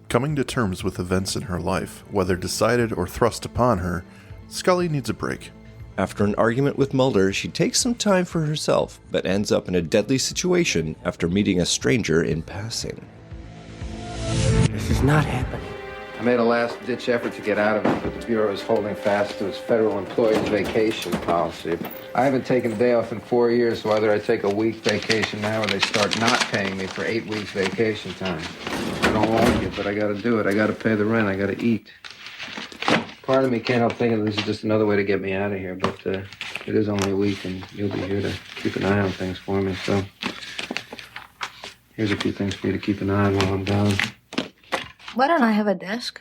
Coming to terms with events in her life, whether decided or thrust upon her, Scully needs a break. After an argument with Mulder, she takes some time for herself, but ends up in a deadly situation after meeting a stranger in passing. This is not happening. I made a last-ditch effort to get out of it, but the Bureau is holding fast to its federal employees' vacation policy. I haven't taken a day off in 4 years, so either I take a week vacation now or they start not paying me for 8 weeks vacation time. I don't like it, but I gotta do it. I gotta pay the rent. I gotta eat. Part of me can't help thinking this is just another way to get me out of here, but it is only a week, and you'll be here to keep an eye on things for me, so here's a few things for you to keep an eye on while I'm gone. Why don't I have a desk?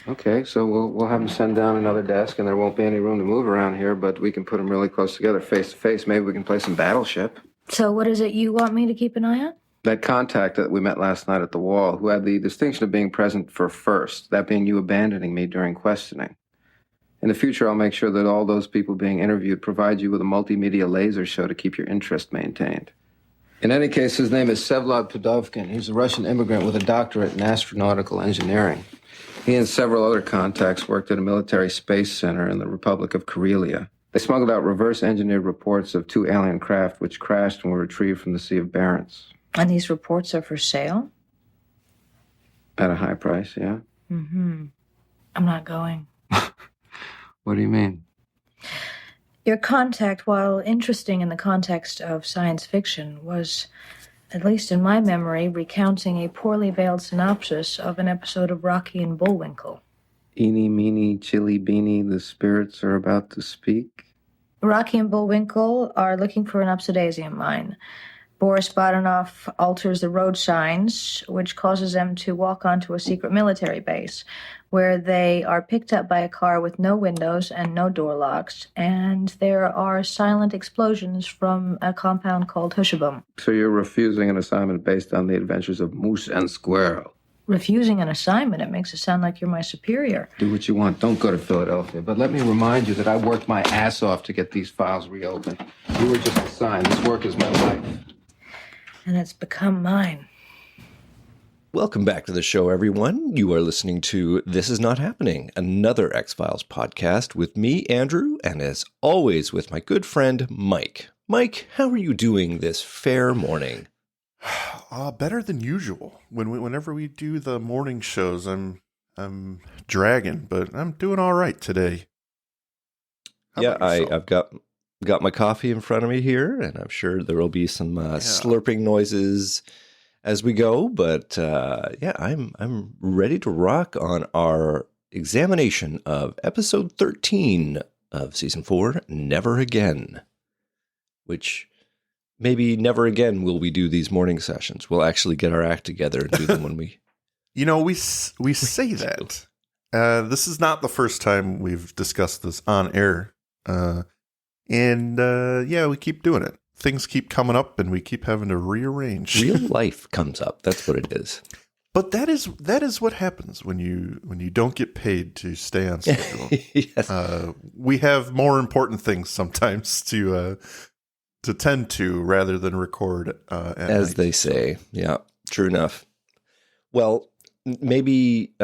Okay, so we'll have them send down another desk, and there won't be any room to move around here, but we can put them really close together, face to face. Maybe we can play some Battleship. So what is it you want me to keep an eye on? That contact that we met last night at the wall, who had the distinction of being present for first, that being you abandoning me during questioning. In the future, I'll make sure that all those people being interviewed provide you with a multimedia laser show to keep your interest maintained. In any case, his name is Vsevolod Pudovkin. He's a Russian immigrant with a doctorate in astronautical engineering. He and several other contacts worked at a military space center in the Republic of Karelia. They smuggled out reverse-engineered reports of 2 alien craft which crashed and were retrieved from the Sea of Barents. And these reports are for sale? At a high price, yeah. Mm-hmm. I'm not going. What do you mean? Your contact, while interesting in the context of science fiction, was, at least in my memory, recounting a poorly veiled synopsis of an episode of Rocky and Bullwinkle. Eeny, meeny, chilly beanie, the spirits are about to speak. Rocky and Bullwinkle are looking for an obsidian mine. Boris Badenov alters the road signs, which causes them to walk onto a secret military base, where they are picked up by a car with no windows and no door locks, and there are silent explosions from a compound called Hushabum. So you're refusing an assignment based on the adventures of Moose and Squirrel? Refusing an assignment? It makes it sound like you're my superior. Do what you want. Don't go to Philadelphia. But let me remind you that I worked my ass off to get these files reopened. You were just assigned. This work is my life. And it's become mine. Welcome back to the show, everyone. You are listening to This Is Not Happening, another X-Files podcast with me, Andrew, and as always with my good friend, Mike. Mike, how are you doing this fair morning? Better than usual. Whenever we do the morning shows, I'm dragging, but I'm doing all right today. Yeah, I've got my coffee in front of me here, and I'm sure there will be some slurping noises as we go. But I'm ready to rock on our examination of episode 13 of season 4, Never Again, which maybe never again will we do these morning sessions. We'll actually get our act together and do them when we... we say that. This is not the first time we've discussed this on air. We keep doing it. Things keep coming up and we keep having to rearrange. Real life comes up. That's what it is. But that is what happens when you don't get paid to stay on schedule. Yes. We have more important things sometimes to tend to rather than record as night. They say. Yeah, true enough. Well, maybe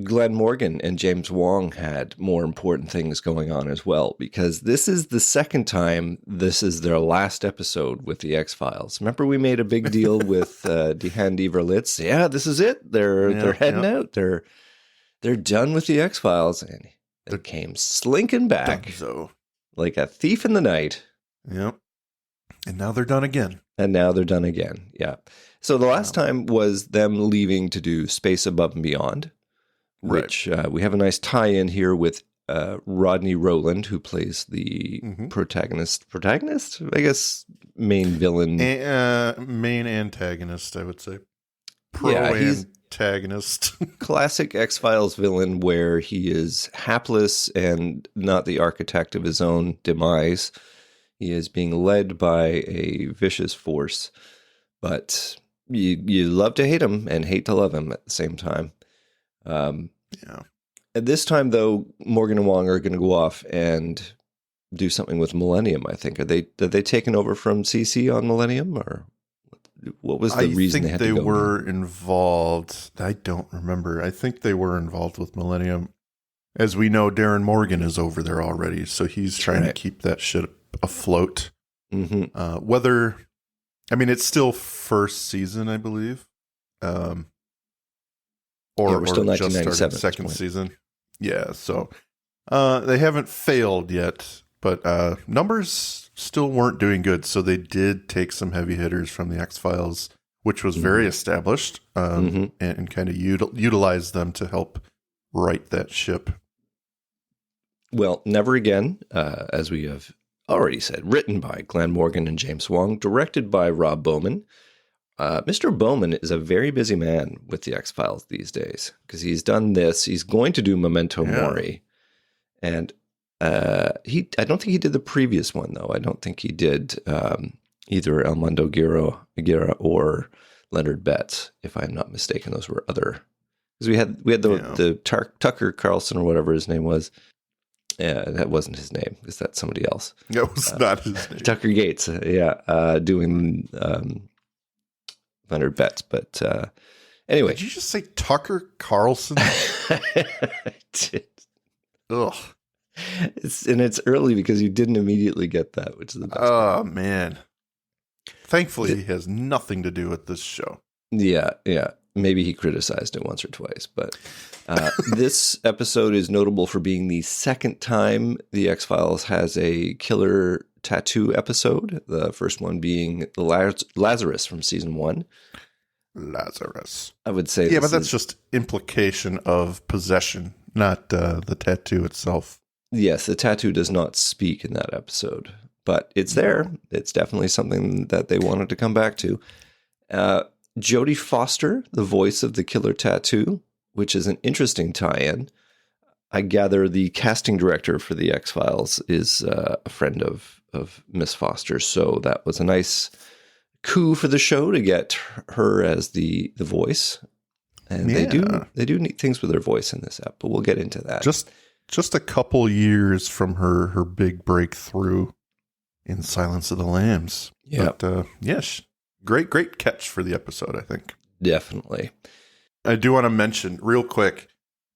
Glenn Morgan and James Wong had more important things going on as well, because this is the second time this is their last episode with the X-Files. Remember we made a big deal with DeHaan Verlitz? Yeah, this is it. They're heading out. They're done with the X-Files, and they came slinking back like a thief in the night. Yep. And now they're done again. Yeah. So the last time was them leaving to do Space Above and Beyond. Which we have a nice tie-in here with Rodney Rowland, who plays the protagonist, I guess, main villain. Main antagonist, I would say. Antagonist. Classic X-Files villain where he is hapless and not the architect of his own demise. He is being led by a vicious force, but you love to hate him and hate to love him at the same time. At this time, though, Morgan and Wong are going to go off and do something with Millennium, I think. Are they taken over from CC on Millennium, or what was the reason they had to go? I think they were involved. I don't remember. I think they were involved with Millennium. As we know, Darren Morgan is over there already, so he's trying to keep that shit afloat. Whether, I mean, it's still first season, I believe. Or we're still or just 1997 started second season. Yeah, so they haven't failed yet, but numbers still weren't doing good, so they did take some heavy hitters from the X-Files, which was very established, and kind of utilize them to help right that ship. Well, Never Again, as we have already said, written by Glenn Morgan and James Wong, directed by Rob Bowman. Mr. Bowman is a very busy man with the X-Files these days, because he's done this. He's going to do Memento Mori. And I don't think he did the previous one, though. I don't think he did either El Mundo Guerra or Leonard Betts, if I'm not mistaken. Those were other... Because we had the Tucker Carlson or whatever his name was. Yeah, that wasn't his name, because that's somebody else. That was not his name. Tucker Gates, doing Leonard Betts. But anyway. Did you just say Tucker Carlson? I did. Ugh. It's early because you didn't immediately get that, which is the best part. Man. Thankfully, he has nothing to do with this show. Yeah. Maybe he criticized it once or twice, but this episode is notable for being the second time the X-Files has a killer tattoo episode. The first one being the Lazarus from season 1. Lazarus. I would say, yeah, but that's just implication of possession, not the tattoo itself. Yes, the tattoo does not speak in that episode, but it's there. It's definitely something that they wanted to come back to. Jodie Foster, the voice of the killer tattoo, which is an interesting tie-in. I gather the casting director for the X-Files is a friend of Miss Foster, so that was a nice coup for the show to get her as the voice. And they do neat things with their voice in this app, but we'll get into that. Just a couple years from her big breakthrough in Silence of the Lambs. Yeah. But yes, great catch for the episode, I think. Definitely. I do want to mention real quick,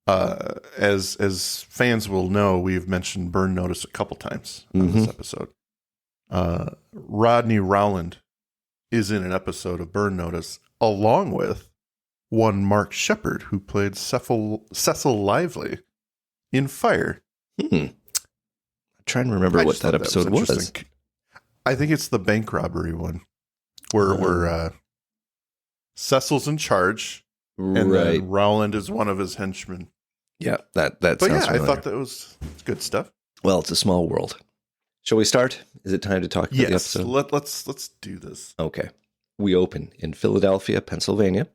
as fans will know, we've mentioned Burn Notice a couple times on this episode. Rodney Rowland is in an episode of Burn Notice along with one Mark Shepard, who played Cecil Lively in Fire. I'm trying to remember what that episode was. I think it's the bank robbery one where Cecil's in charge and then Rowland is one of his henchmen. Yeah, that but sounds familiar. I thought that was good stuff. Well, it's a small world. Shall we start? Is it time to talk about the episode? Let's do this. Okay. We open in Philadelphia, Pennsylvania.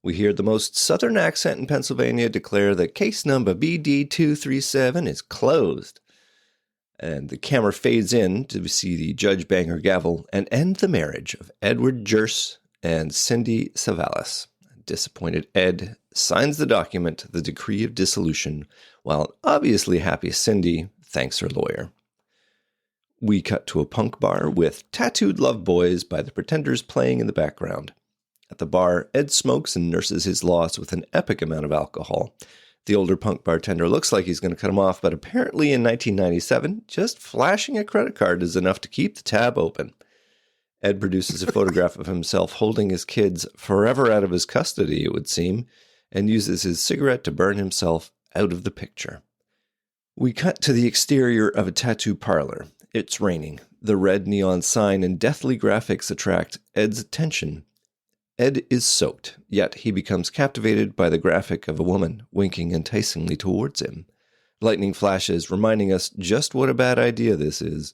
We hear the most southern accent in Pennsylvania declare that case number BD237 is closed. And the camera fades in to see the judge bang her gavel and end the marriage of Edward Jerse and Cindy Savalas. Disappointed Ed signs the document, the decree of dissolution, while an obviously happy Cindy thanks her lawyer. We cut to a punk bar with Tattooed Love Boys by the Pretenders playing in the background. At the bar, Ed smokes and nurses his loss with an epic amount of alcohol. The older punk bartender looks like he's going to cut him off, but apparently in 1997, just flashing a credit card is enough to keep the tab open. Ed produces a photograph of himself holding his kids forever out of his custody, it would seem, and uses his cigarette to burn himself out of the picture. We cut to the exterior of a tattoo parlor. It's raining. The red neon sign and deathly graphics attract Ed's attention. Ed is soaked, yet he becomes captivated by the graphic of a woman winking enticingly towards him. Lightning flashes, reminding us just what a bad idea this is.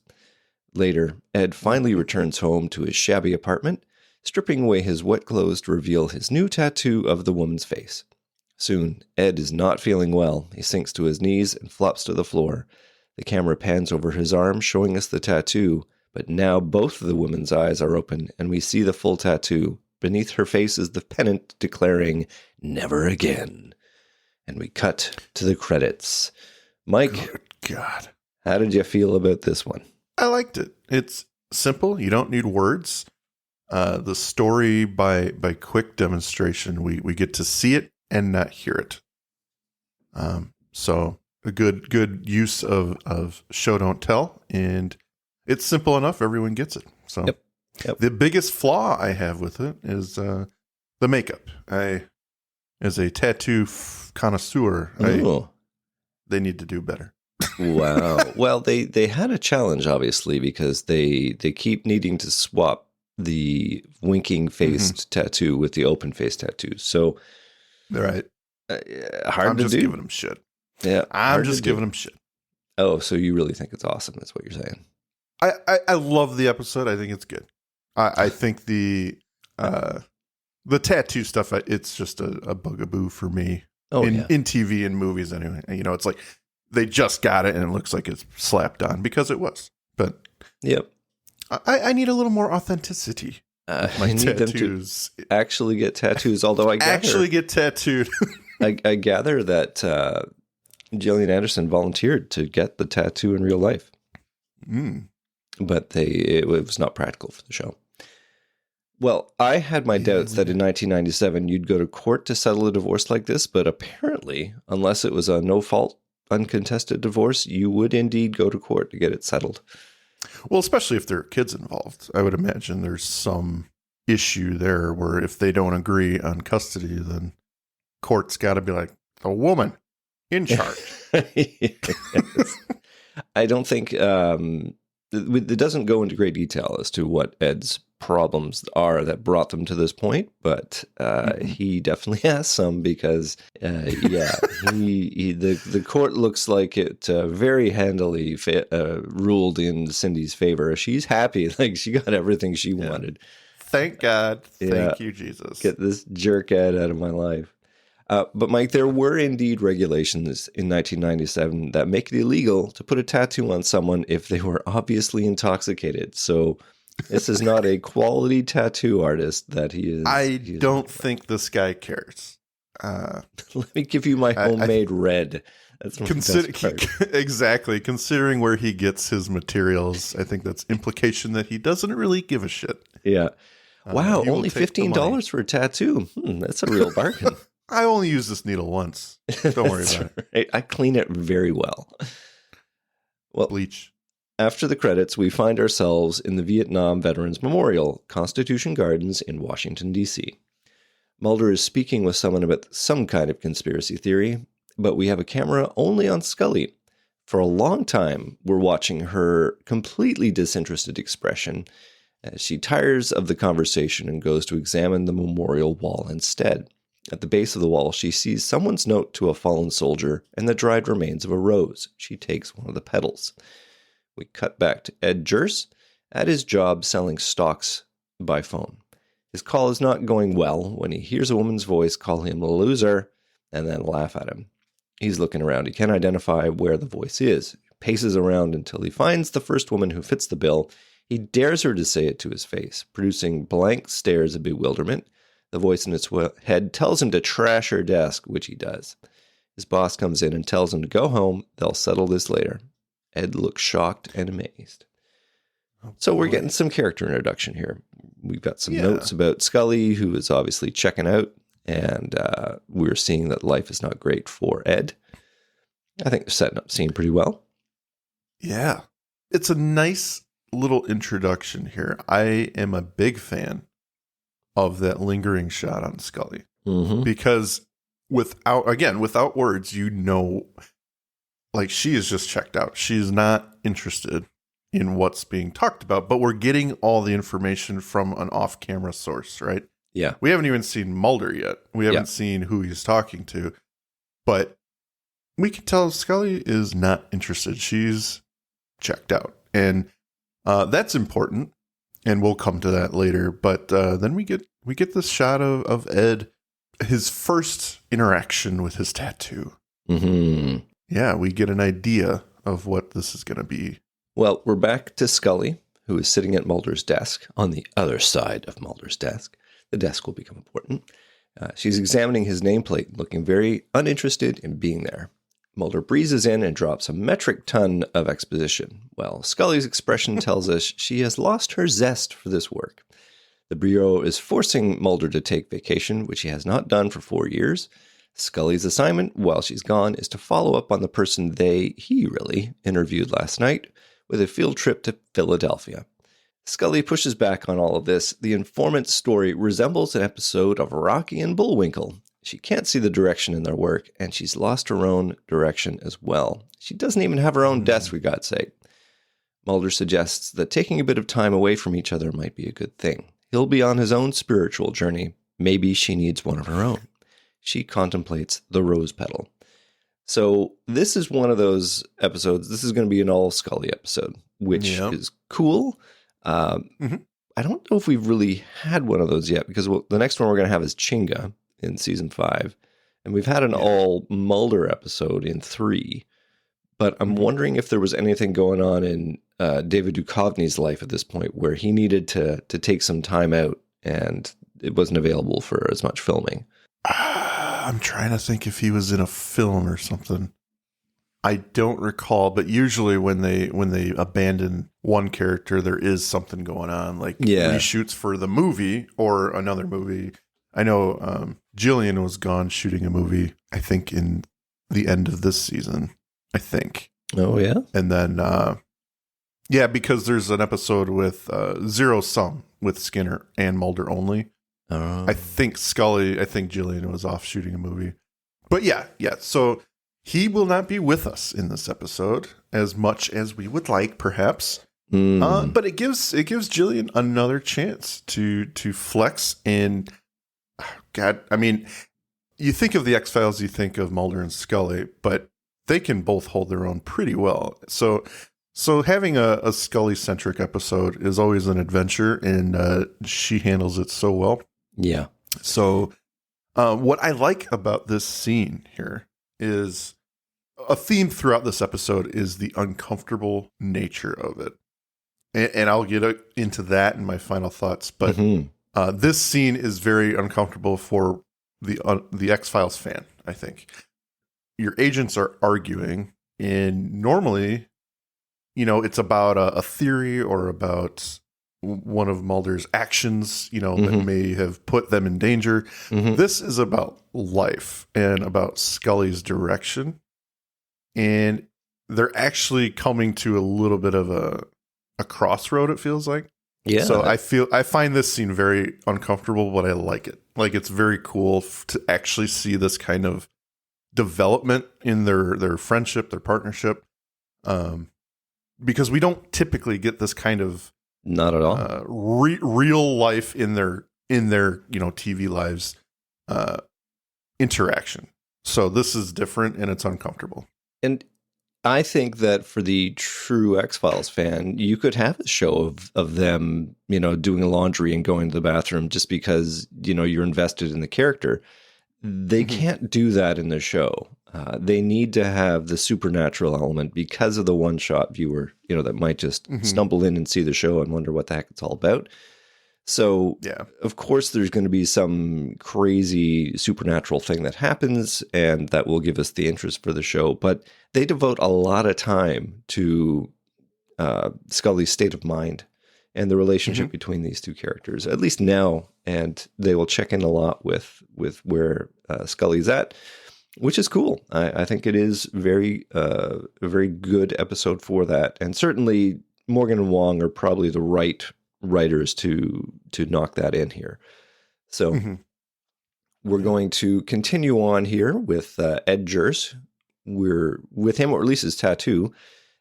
Later, Ed finally returns home to his shabby apartment, stripping away his wet clothes to reveal his new tattoo of the woman's face. Soon, Ed is not feeling well. He sinks to his knees and flops to the floor. The camera pans over his arm, showing us the tattoo, but now both of the woman's eyes are open, and we see the full tattoo. Beneath her face is the pennant declaring, "Never again." And we cut to the credits. Mike, Good God. how did you feel about this one? I liked it. It's simple. You don't need words. The story by quick demonstration, we get to see it and not hear it. So a good use of show don't tell, and it's simple enough. Everyone gets it. So Yep. the biggest flaw I have with it is the makeup. As a tattoo connoisseur, Ooh. they need to do better. Wow. Well, they had a challenge, obviously, because they keep needing to swap the winking faced tattoo with the open face tattoo. So, Right. hard I'm to just do. giving them shit. Yeah, I'm hard just to do. giving them shit. Oh, so you really think it's awesome? That's what you're saying. I love the episode. I think it's good. I think the tattoo stuff, it's just a bugaboo for me. Oh, in yeah. TV and movies anyway. You know, it's like they just got it and it looks like it's slapped on because it was. But Yep. I need a little more authenticity. My I need them to tattoos actually get tattoos. Although I gather, actually get tattooed. I gather that Gillian Anderson volunteered to get the tattoo in real life, but it was not practical for the show. Well, I had my doubts that in 1997 you'd go to court to settle a divorce like this, but apparently, unless it was a no-fault, uncontested divorce, you would indeed go to court to get it settled. Well, especially if there are kids involved. I would imagine there's some issue there where if they don't agree on custody, then court's got to be like, the woman in charge. Yes. I don't think it doesn't go into great detail as to what Ed's problems are that brought them to this point, but he definitely has some because the court looks like it very handily ruled in Cindy's favor. She's happy, like she got everything she wanted. Thank God. Thank you, Jesus. Get this jerk Ed out of my life. But Mike, there were indeed regulations in 1997 that make it illegal to put a tattoo on someone if they were obviously intoxicated. So this is not a quality tattoo artist that he is. I don't think this guy cares. Let me give you my homemade red. That's my best part. Exactly. Considering where he gets his materials, I think that's implication that he doesn't really give a shit. Yeah. Wow, he will only take the money. $15 for a tattoo. That's a real bargain. I only use this needle once. Don't worry about it. Right. I clean it very well. Well, Bleach. after the credits, we find ourselves in the Vietnam Veterans Memorial, Constitution Gardens in Washington, D.C. Mulder is speaking with someone about some kind of conspiracy theory, but we have a camera only on Scully. For a long time, we're watching her completely disinterested expression as she tires of the conversation and goes to examine the memorial wall instead. At the base of the wall, she sees someone's note to a fallen soldier and the dried remains of a rose. She takes one of the petals. We cut back to Ed Jurse at his job selling stocks by phone. His call is not going well when he hears a woman's voice call him a loser and then laugh at him. He's looking around. He can't identify where the voice is. He paces around until he finds the first woman who fits the bill. He dares her to say it to his face, producing blank stares of bewilderment. The voice in its head tells him to trash her desk, which he does. His boss comes in and tells him to go home. They'll settle this later. Ed looks shocked and amazed. So we're getting some character introduction here. We've got some notes about Scully, who is obviously checking out, and we're seeing that life is not great for Ed. I think they're setting up the scene pretty well. Yeah. It's a nice little introduction here. I am a big fan of that lingering shot on Scully. Mm-hmm. Because without words, you know, like she is just checked out. She's not interested in what's being talked about, but we're getting all the information from an off-camera source, right? Yeah. We haven't even seen Mulder yet. We haven't seen who he's talking to, but we can tell Scully is not interested. She's checked out. And that's important. And we'll come to that later. But then we get this shot of Ed, his first interaction with his tattoo. Mm-hmm. Yeah, we get an idea of what this is going to be. Well, we're back to Scully, who is sitting at Mulder's desk, on the other side of Mulder's desk. The desk will become important. She's examining his nameplate, looking very uninterested in being there. Mulder breezes in and drops a metric ton of exposition. Well, Scully's expression tells us she has lost her zest for this work. The Bureau is forcing Mulder to take vacation, which he has not done for 4 years. Scully's assignment, while she's gone, is to follow up on the person he really interviewed last night with a field trip to Philadelphia. Scully pushes back on all of this. The informant's story resembles an episode of Rocky and Bullwinkle. She can't see the direction in their work, and she's lost her own direction as well. She doesn't even have her own desk, for God's sake. Mulder suggests that taking a bit of time away from each other might be a good thing. He'll be on his own spiritual journey. Maybe she needs one of her own. She contemplates the rose petal. So this is one of those episodes. This is going to be an all Scully episode, which is cool. I don't know if we've really had one of those yet, because the next one we're going to have is Chinga in season 5. And we've had an all Mulder episode in 3. But I'm wondering if there was anything going on in David Duchovny's life at this point where he needed to take some time out and it wasn't available for as much filming. I'm trying to think if he was in a film or something. I don't recall, but usually when they abandon one character, there is something going on, like reshoots for the movie or another movie. I know Jillian was gone shooting a movie, I think, in the end of this season, I think. Oh, yeah? And then, because there's an episode with Zero Sum with Skinner and Mulder only. I think Jillian was off shooting a movie. But yeah. So he will not be with us in this episode as much as we would like, perhaps. But it gives Jillian another chance to flex. And God, I mean, you think of the X-Files, you think of Mulder and Scully, but they can both hold their own pretty well. So having a Scully-centric episode is always an adventure, and she handles it so well. Yeah. So what I like about this scene here is a theme throughout this episode is the uncomfortable nature of it. And I'll get into that in my final thoughts. But this scene is very uncomfortable for the X-Files fan, I think. Your agents are arguing, and normally, it's about a theory or about one of Mulder's actions, that may have put them in danger. This is about life and about Scully's direction. And they're actually coming to a little bit of a crossroad, it feels like. Yeah. So I find this scene very uncomfortable, but I like it. Like, it's very cool to actually see this kind of development in their friendship, their partnership. Because we don't typically get this kind of not at all real life in their TV lives interaction. So this is different and it's uncomfortable. And I think that for the true X-Files fan, you could have a show of them, doing laundry and going to the bathroom just because, you're invested in the character. They can't do that in the show. They need to have the supernatural element because of the one-shot viewer, that might just stumble in and see the show and wonder what the heck it's all about. So, of course, there's going to be some crazy supernatural thing that happens, and that will give us the interest for the show. But they devote a lot of time to Scully's state of mind and the relationship between these two characters, at least now. And they will check in a lot with where Scully's at, which is cool. I think it is a very good episode for that. And certainly Morgan and Wong are probably the right writers to knock that in here. So we're going to continue on here with Ed Jers. We're with him, or at least his tattoo.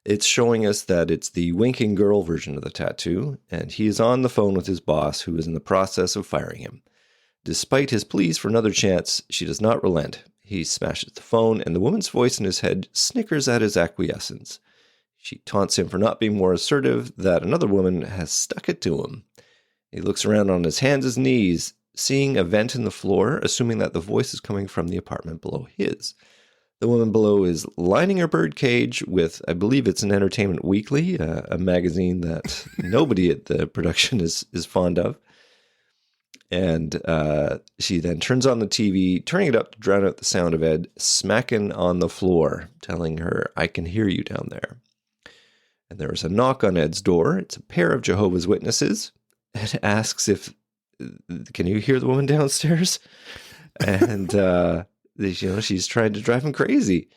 It's showing us that it's the winking girl version of the tattoo, and he is on the phone with his boss, who is in the process of firing him. Despite his pleas for another chance, she does not relent. He smashes the phone, and the woman's voice in his head snickers at his acquiescence. She taunts him for not being more assertive, that another woman has stuck it to him. He looks around on his hands and knees, seeing a vent in the floor, assuming that the voice is coming from the apartment below his. The woman below is lining her birdcage with, I believe it's an Entertainment Weekly, a magazine that nobody at the production is fond of. And she then turns on the TV, turning it up to drown out the sound of Ed smacking on the floor, telling her, "I can hear you down there." And there is a knock on Ed's door. It's a pair of Jehovah's Witnesses. Ed asks if can you hear the woman downstairs? And, she's trying to drive him crazy.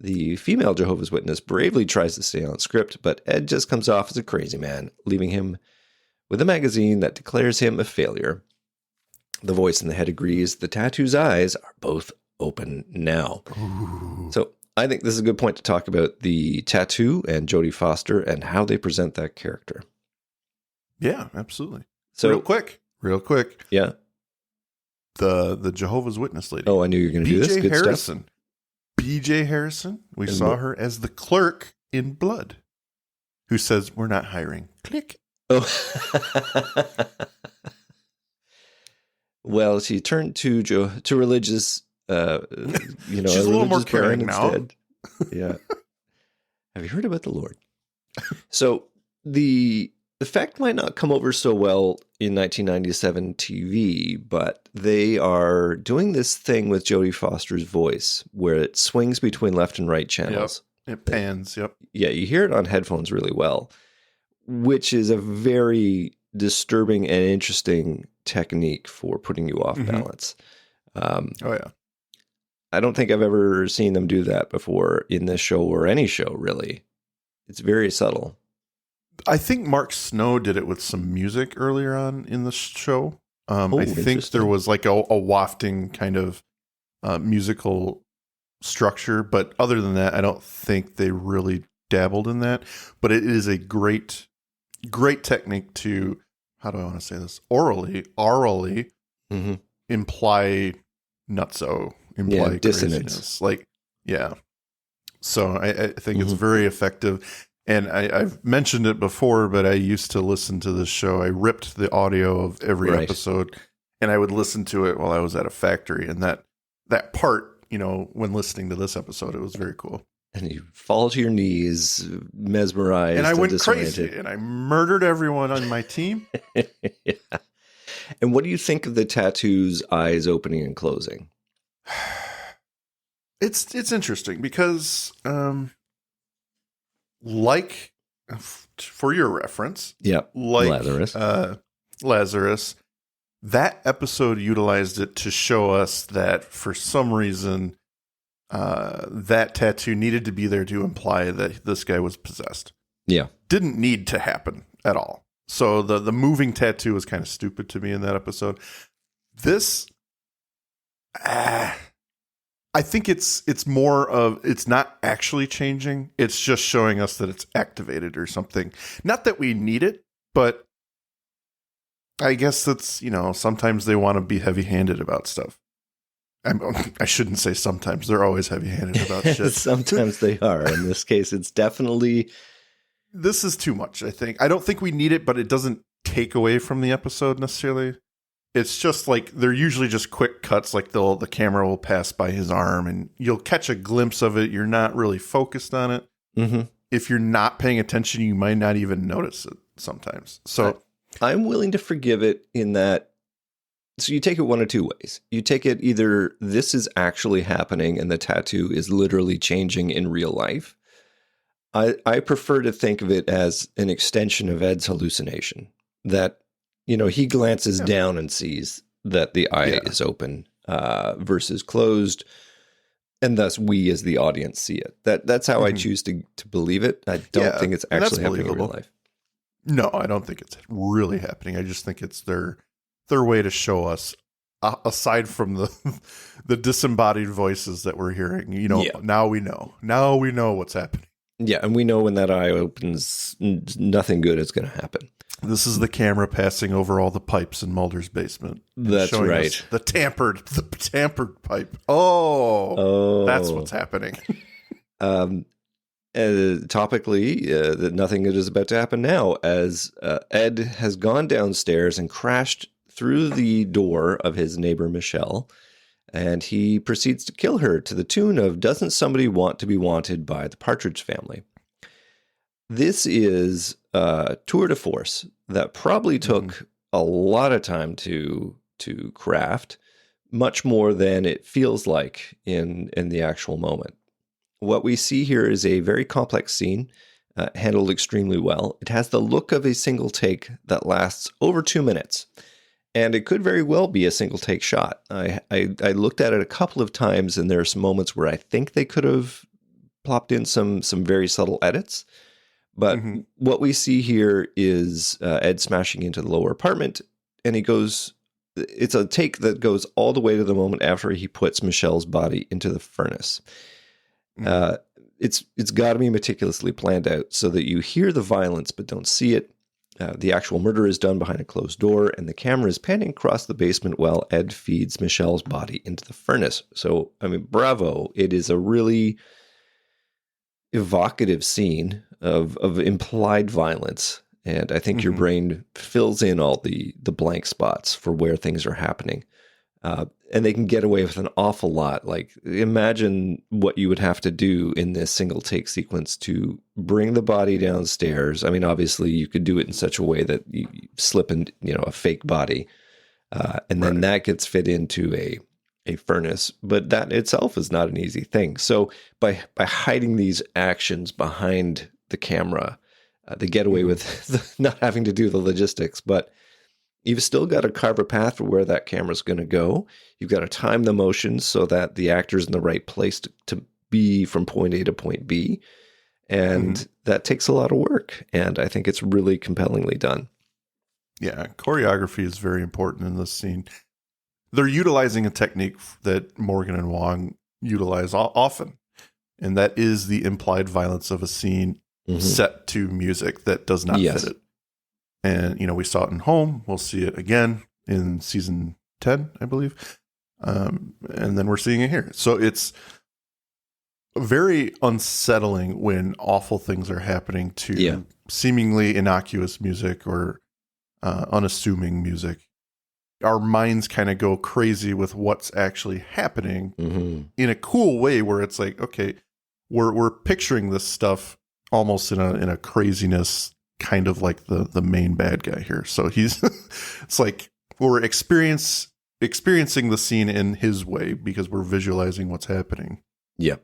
The female Jehovah's Witness bravely tries to stay on script, but Ed just comes off as a crazy man, leaving him with a magazine that declares him a failure. The voice in the head agrees. The tattoo's eyes are both open now. Ooh. So I think this is a good point to talk about the tattoo and Jodie Foster and how they present that character. Yeah, absolutely. So Real quick. Yeah. The Jehovah's Witness lady. Oh, I knew you were going to do this. BJ Good Harrison. stuff. BJ Harrison. We And saw what- her as the clerk in Blood, who says, "We're not hiring." Click. Oh. Well, she turned to religious, She's a a little more religious parent caring now. instead. Yeah. Have you heard about the Lord? So the effect might not come over so well in 1997 TV, but they are doing this thing with Jodie Foster's voice where it swings between left and right channels. It pans. Yep. Yeah, you hear it on headphones really well, which is a very disturbing and interesting technique for putting you off Mhm. balance. Oh yeah. I don't think I've ever seen them do that before in this show or any show, really. It's very subtle. I think Mark Snow did it with some music earlier on in the show. I think interesting. there was like a wafting kind of musical structure, but other than that, I don't think they really dabbled in that. But it is a great technique to, how do I want to say this? Orally Mm-hmm. imply nutso, imply Yeah, dissonance. craziness. Like, yeah. So I think it's very effective. And I've mentioned it before, but I used to listen to this show. I ripped the audio of every Right. episode, and I would listen to it while I was at a factory. And that part, when listening to this episode, it was very cool. And you fall to your knees, mesmerized. And I went disoriented. crazy, and I murdered everyone on my team. Yeah. And what do you think of the tattoo's eyes opening and closing? It's interesting because, like, for your reference, Yep. like Lazarus. Lazarus, that episode utilized it to show us that for some reason, that tattoo needed to be there to imply that this guy was possessed. Yeah. Didn't need to happen at all. So the moving tattoo was kind of stupid to me in that episode. This, I think it's more of, it's not actually changing. It's just showing us that it's activated or something. Not that we need it, but I guess that's, sometimes they want to be heavy-handed about stuff. I shouldn't say sometimes. They're always heavy-handed about shit. Sometimes they are. In this case, it's definitely... This is too much, I think. I don't think we need it, but it doesn't take away from the episode necessarily. It's just like, they're usually just quick cuts, like the camera will pass by his arm and you'll catch a glimpse of it. You're not really focused on it. Mm-hmm. If you're not paying attention, you might not even notice it sometimes. So I'm willing to forgive it in that. So you take it one of two ways. You take it either this is actually happening and the tattoo is literally changing in real life. I prefer to think of it as an extension of Ed's hallucination, that, he glances down and sees that the eye is open versus closed, and thus we as the audience see it. That's how I choose to believe it. I don't think it's and that's actually happening in real believable. life. No, I don't think it's really happening. I just think it's their way to show us, aside from the disembodied voices that we're hearing. Now we know. Now we know what's happening. Yeah, and we know when that eye opens, nothing good is going to happen. This is the camera passing over all the pipes in Mulder's basement. That's showing right. us the tampered pipe. Oh, that's what's happening. Topically, that nothing good is about to happen now, as Ed has gone downstairs and crashed through the door of his neighbor Michelle, and he proceeds to kill her to the tune of "Doesn't Somebody Want to Be Wanted" by the Partridge Family. This is a tour de force that probably took a lot of time to craft, much more than it feels like in the actual moment. What we see here is a very complex scene, handled extremely well. It has the look of a single take that lasts over 2 minutes. And it could very well be a single take shot. I looked at it a couple of times, and there are some moments where I think they could have plopped in some very subtle edits. But what we see here is Ed smashing into the lower apartment, and it's a take that goes all the way to the moment after he puts Michelle's body into the furnace. It's got to be meticulously planned out so that you hear the violence but don't see it. The actual murder is done behind a closed door, and the camera is panning across the basement while Ed feeds Michelle's body into the furnace. So, I mean, bravo. It is a really evocative scene of implied violence. And I think your brain fills in all the blank spots for where things are happening. And they can get away with an awful lot. Like, imagine what you would have to do in this single take sequence to bring the body downstairs. I mean, obviously you could do it in such a way that you slip in, a fake body. And then that gets fit into a furnace, but that itself is not an easy thing. So by hiding these actions behind the camera, they get away with not having to do the logistics, but you've still got to carve a path for where that camera's going to go. You've got to time the motion so that the actor's in the right place to be from point A to point B. And that takes a lot of work. And I think it's really compellingly done. Yeah, choreography is very important in this scene. They're utilizing a technique that Morgan and Wong utilize often, and that is the implied violence of a scene set to music that does not fit it. And, we saw it in Home. We'll see it again in season 10, I believe. And then we're seeing it here. So it's very unsettling when awful things are happening to seemingly innocuous music or unassuming music. Our minds kind of go crazy with what's actually happening in a cool way where it's like, okay, we're picturing this stuff almost in a craziness, kind of like the main bad guy here. So he's it's like we're experiencing the scene in his way because we're visualizing what's happening. Yeah.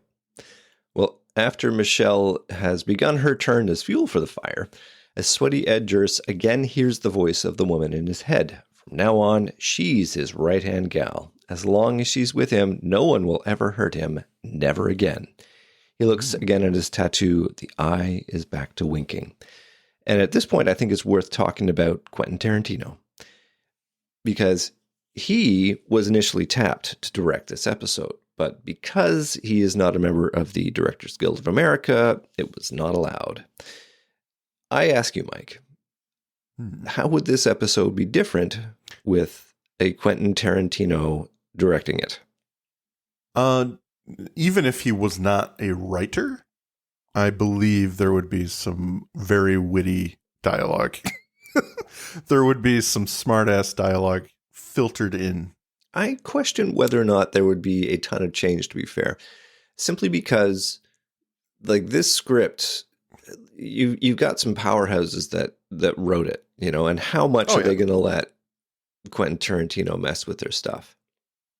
Well, after Michelle has begun her turn as fuel for the fire, a sweaty Ed Jurce again hears the voice of the woman in his head. From now on, she's his right-hand gal. As long as she's with him, no one will ever hurt him. Never again. He looks again at his tattoo. The eye is back to winking. And at this point, I think it's worth talking about Quentin Tarantino, because he was initially tapped to direct this episode, but because he is not a member of the Directors Guild of America, it was not allowed. I ask you, Mike, how would this episode be different with a Quentin Tarantino directing it? Even if he was not a writer, I believe there would be some very witty dialogue. There would be some smart-ass dialogue filtered in. I question whether or not there would be a ton of change, to be fair. Simply because, like, this script, you've got some powerhouses that wrote it, and how much are they going to let Quentin Tarantino mess with their stuff?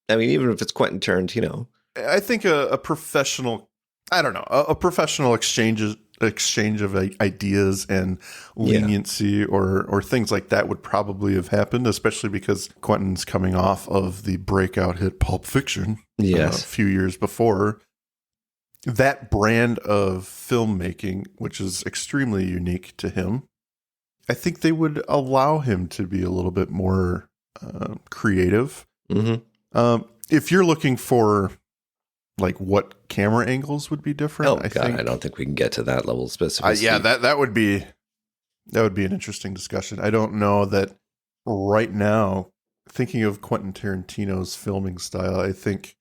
I mean, even if it's Quentin Tarantino. I think a professional, a professional exchange of ideas and leniency or things like that would probably have happened, especially because Quentin's coming off of the breakout hit Pulp Fiction a few years before. That brand of filmmaking, which is extremely unique to him, I think they would allow him to be a little bit more creative. If you're looking for like what camera angles would be different, I don't think we can get to that level of specificity. That would be an interesting discussion. I don't know that right now. Thinking of Quentin Tarantino's filming style, I think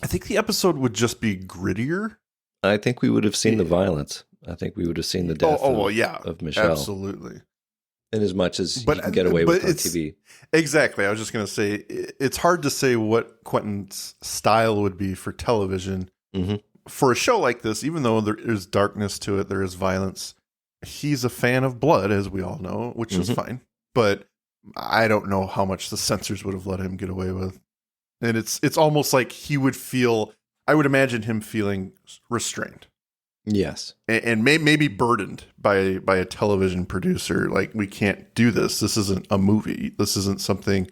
the episode would just be grittier. I think we would have seen the violence. I think we would have seen the death of Michelle. Absolutely. In as much as you can get away with on TV. Exactly. I was just going to say, it's hard to say what Quentin's style would be for television. For a show like this, even though there is darkness to it, there is violence, he's a fan of blood, as we all know, which is fine. But I don't know how much the censors would have let him get away with. And it's almost like he would feel, I would imagine him feeling restrained. Yes. And maybe burdened by a television producer. Like, we can't do this. This isn't a movie. This isn't something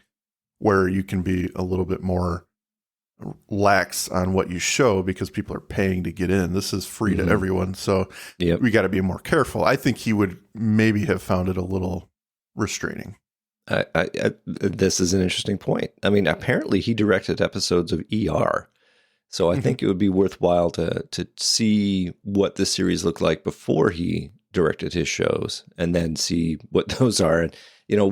where you can be a little bit more lax on what you show because people are paying to get in. This is free to everyone, so we got to be more careful. I think he would maybe have found it a little restraining. This is an interesting point. I mean, apparently he directed episodes of ER, so I think it would be worthwhile to see what the series looked like before he directed his shows, and then see what those are, and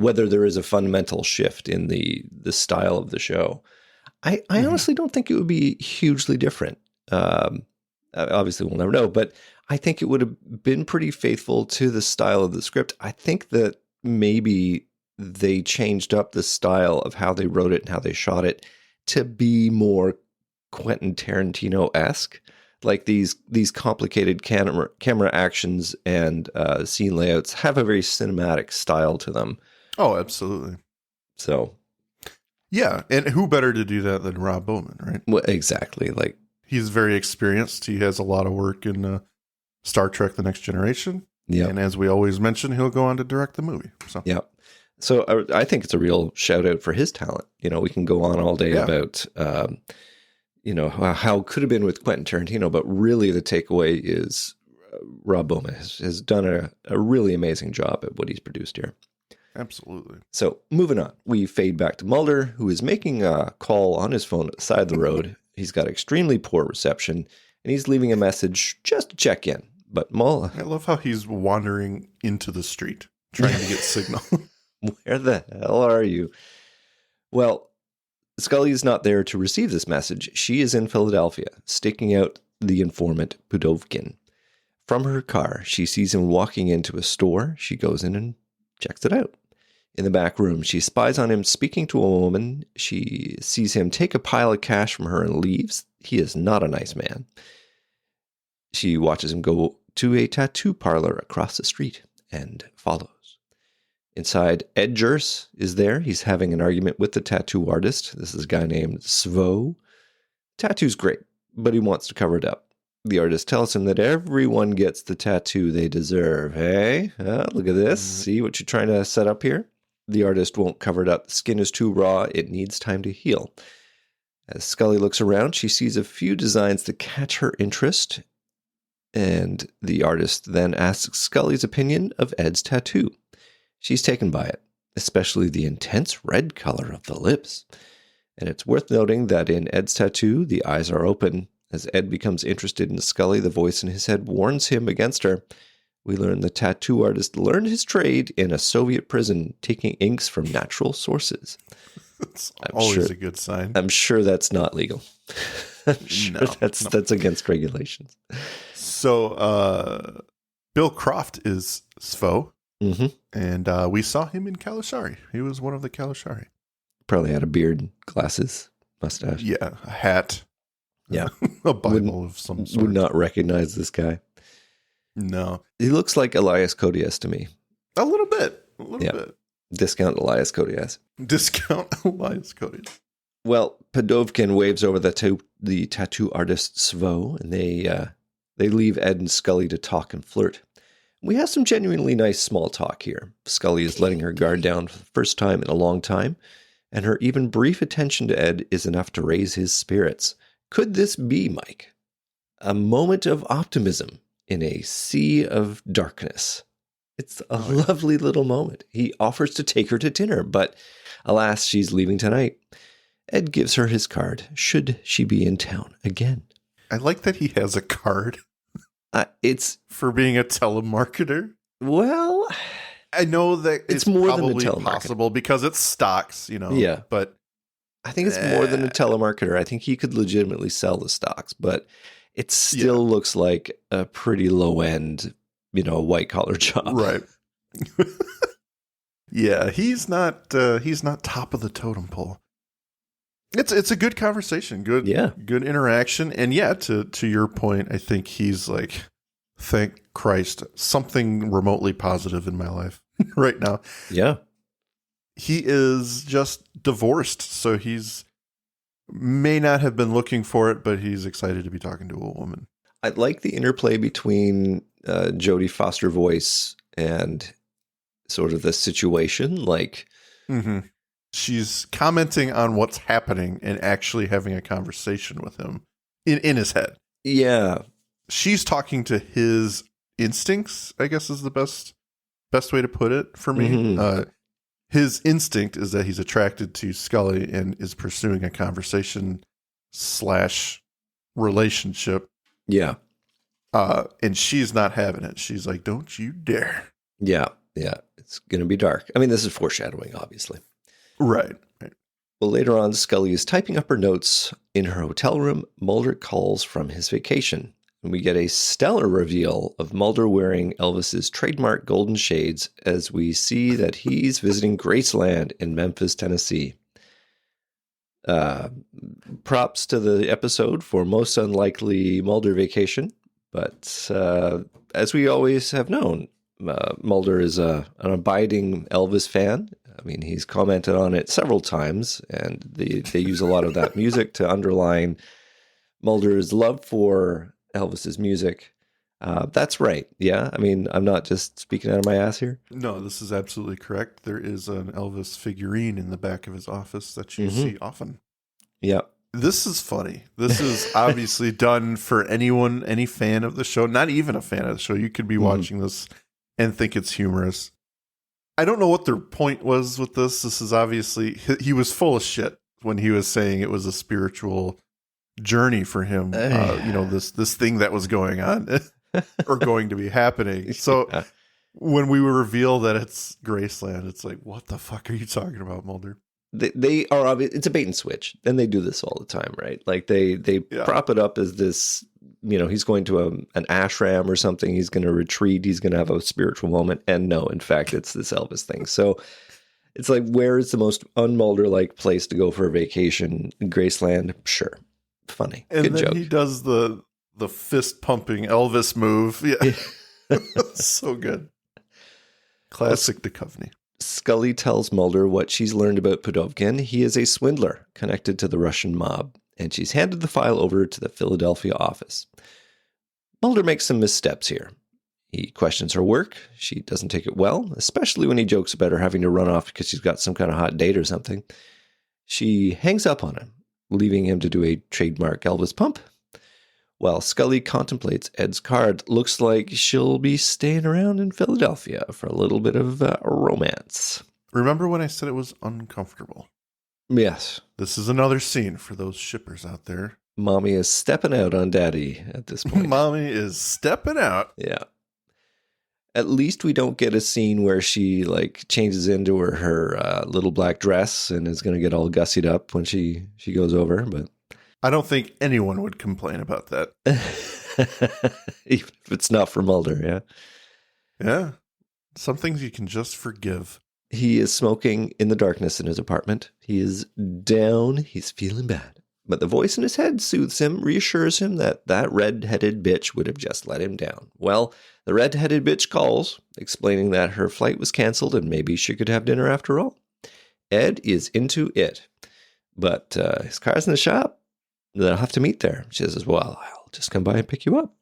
whether there is a fundamental shift in the style of the show. I honestly don't think it would be hugely different. Obviously, we'll never know, but I think it would have been pretty faithful to the style of the script. I think that maybe they changed up the style of how they wrote it and how they shot it to be more Quentin Tarantino-esque. Like these complicated camera actions and scene layouts have a very cinematic style to them. Oh, absolutely. So, yeah, and who better to do that than Rob Bowman, right? Well, exactly. Like, he's very experienced. He has a lot of work in Star Trek: The Next Generation. Yeah, and as we always mention, he'll go on to direct the movie. So yeah. So I think it's a real shout out for his talent. We can go on all day about how it could have been with Quentin Tarantino, but really the takeaway is Rob Bowman has done a really amazing job at what he's produced here. Absolutely. So moving on, we fade back to Mulder, who is making a call on his phone at the side of the road. He's got extremely poor reception, and he's leaving a message just to check in. But Mulder... I love how he's wandering into the street, trying to get signal. Where the hell are you? Well, Scully is not there to receive this message. She is in Philadelphia, staking out the informant Pudovkin. From her car, she sees him walking into a store. She goes in and checks it out. In the back room, she spies on him speaking to a woman. She sees him take a pile of cash from her and leaves. He is not a nice man. She watches him go to a tattoo parlor across the street and follows. Inside, Ed Jurse is there. He's having an argument with the tattoo artist. This is a guy named Svo. Tattoo's great, but he wants to cover it up. The artist tells him that everyone gets the tattoo they deserve. Hey, look at this. See what you're trying to set up here? The artist won't cover it up. The skin is too raw. It needs time to heal. As Scully looks around, she sees a few designs that catch her interest. And the artist then asks Scully's opinion of Ed's tattoo. She's taken by it, especially the intense red color of the lips. And it's worth noting that in Ed's tattoo, the eyes are open. As Ed becomes interested in Scully, the voice in his head warns him against her. We learn the tattoo artist learned his trade in a Soviet prison, taking inks from natural sources. It's always a good sign. I'm sure that's not legal. I'm sure that's against regulations. So Bill Croft is Svo. Mm-hmm. And we saw him in Kalashari. He was one of the Kalashari. Probably had a beard, glasses, mustache. Yeah, a hat. Yeah. A Bible of some sort. Would not recognize this guy. No. He looks like Elias Koteas to me. A little bit. A little bit. Discount Elias Koteas. Discount Elias Koteas. Well, Pudovkin waves over the tattoo artist Svo, and they leave Ed and Scully to talk and flirt. We have some genuinely nice small talk here. Scully is letting her guard down for the first time in a long time, and her even brief attention to Ed is enough to raise his spirits. Could this be, Mike, a moment of optimism in a sea of darkness? It's a lovely little moment. He offers to take her to dinner, but alas, she's leaving tonight. Ed gives her his card, should she be in town again. I like that he has a card. It's for being a telemarketer. Well, I know that it's more probably than a telemarketer. Possible because it's stocks, Yeah, but I think it's more than a telemarketer. I think he could legitimately sell the stocks, but it still looks like a pretty low end, white collar job. Right. Yeah, he's not top of the totem pole. It's a good conversation, good interaction, and to your point, I think he's like, thank Christ, something remotely positive in my life right now. Yeah, he is just divorced, so he's may not have been looking for it, but he's excited to be talking to a woman. I like the interplay between Jodie Foster voice and sort of the situation, like. Mm-hmm. she's commenting on what's happening and actually having a conversation with him in his head. Yeah. She's talking to his instincts, I guess is the best way to put it for me. Mhm. His instinct is that he's attracted to Scully and is pursuing a conversation / relationship. Yeah. And she's not having it. She's like, don't you dare. Yeah. Yeah. It's going to be dark. I mean, this is foreshadowing, obviously. Right. Well, later on, Scully is typing up her notes in her hotel room. Mulder calls from his vacation. And we get a stellar reveal of Mulder wearing Elvis's trademark golden shades as we see that he's visiting Graceland in Memphis, Tennessee. Props to the episode for most unlikely Mulder vacation. But as we always have known, Mulder is an abiding Elvis fan. I mean, he's commented on it several times, and they use a lot of that music to underline Mulder's love for Elvis's music. That's right. Yeah. I mean, I'm not just speaking out of my ass here. No, this is absolutely correct. There is an Elvis figurine in the back of his office that you see often. Yeah. This is funny. This is obviously done for anyone, any fan of the show, not even a fan of the show. You could be watching this and think it's humorous. I don't know what their point was with this. This is obviously, he was full of shit when he was saying it was a spiritual journey for him. This thing that was going on or going to be happening. So when we reveal that it's Graceland, it's like, what the fuck are you talking about, Mulder? They are, it's a bait and switch, and they do this all the time, right? Like they prop it up as this, he's going to an ashram or something. He's going to retreat. He's going to have a spiritual moment. And no, in fact, it's this Elvis thing. So it's like, where is the most un-Mulder-like place to go for a vacation? Graceland? Sure. Funny. And good then joke. he does the fist pumping Elvis move. Yeah. So good. Classic Duchovny. Scully tells Mulder what she's learned about Pudovkin. He is a swindler connected to the Russian mob, and she's handed the file over to the Philadelphia office. Mulder makes some missteps here. He questions her work. She doesn't take it well, especially when he jokes about her having to run off because she's got some kind of hot date or something. She hangs up on him, leaving him to do a trademark Elvis pump. While Scully contemplates Ed's card, looks like she'll be staying around in Philadelphia for a little bit of romance. Remember when I said it was uncomfortable? Yes. This is another scene for those shippers out there. Mommy is stepping out on Daddy at this point. Mommy is stepping out. Yeah. At least we don't get a scene where she changes into her little black dress and is going to get all gussied up when she goes over, but I don't think anyone would complain about that. Even if it's not for Mulder, yeah. Yeah. Some things you can just forgive. He is smoking in the darkness in his apartment. He is down. He's feeling bad. But the voice in his head soothes him, reassures him that red-headed bitch would have just let him down. Well, the red-headed bitch calls, explaining that her flight was canceled and maybe she could have dinner after all. Ed is into it. But his car's in the shop. They'll have to meet there. She says, well, I'll just come by and pick you up.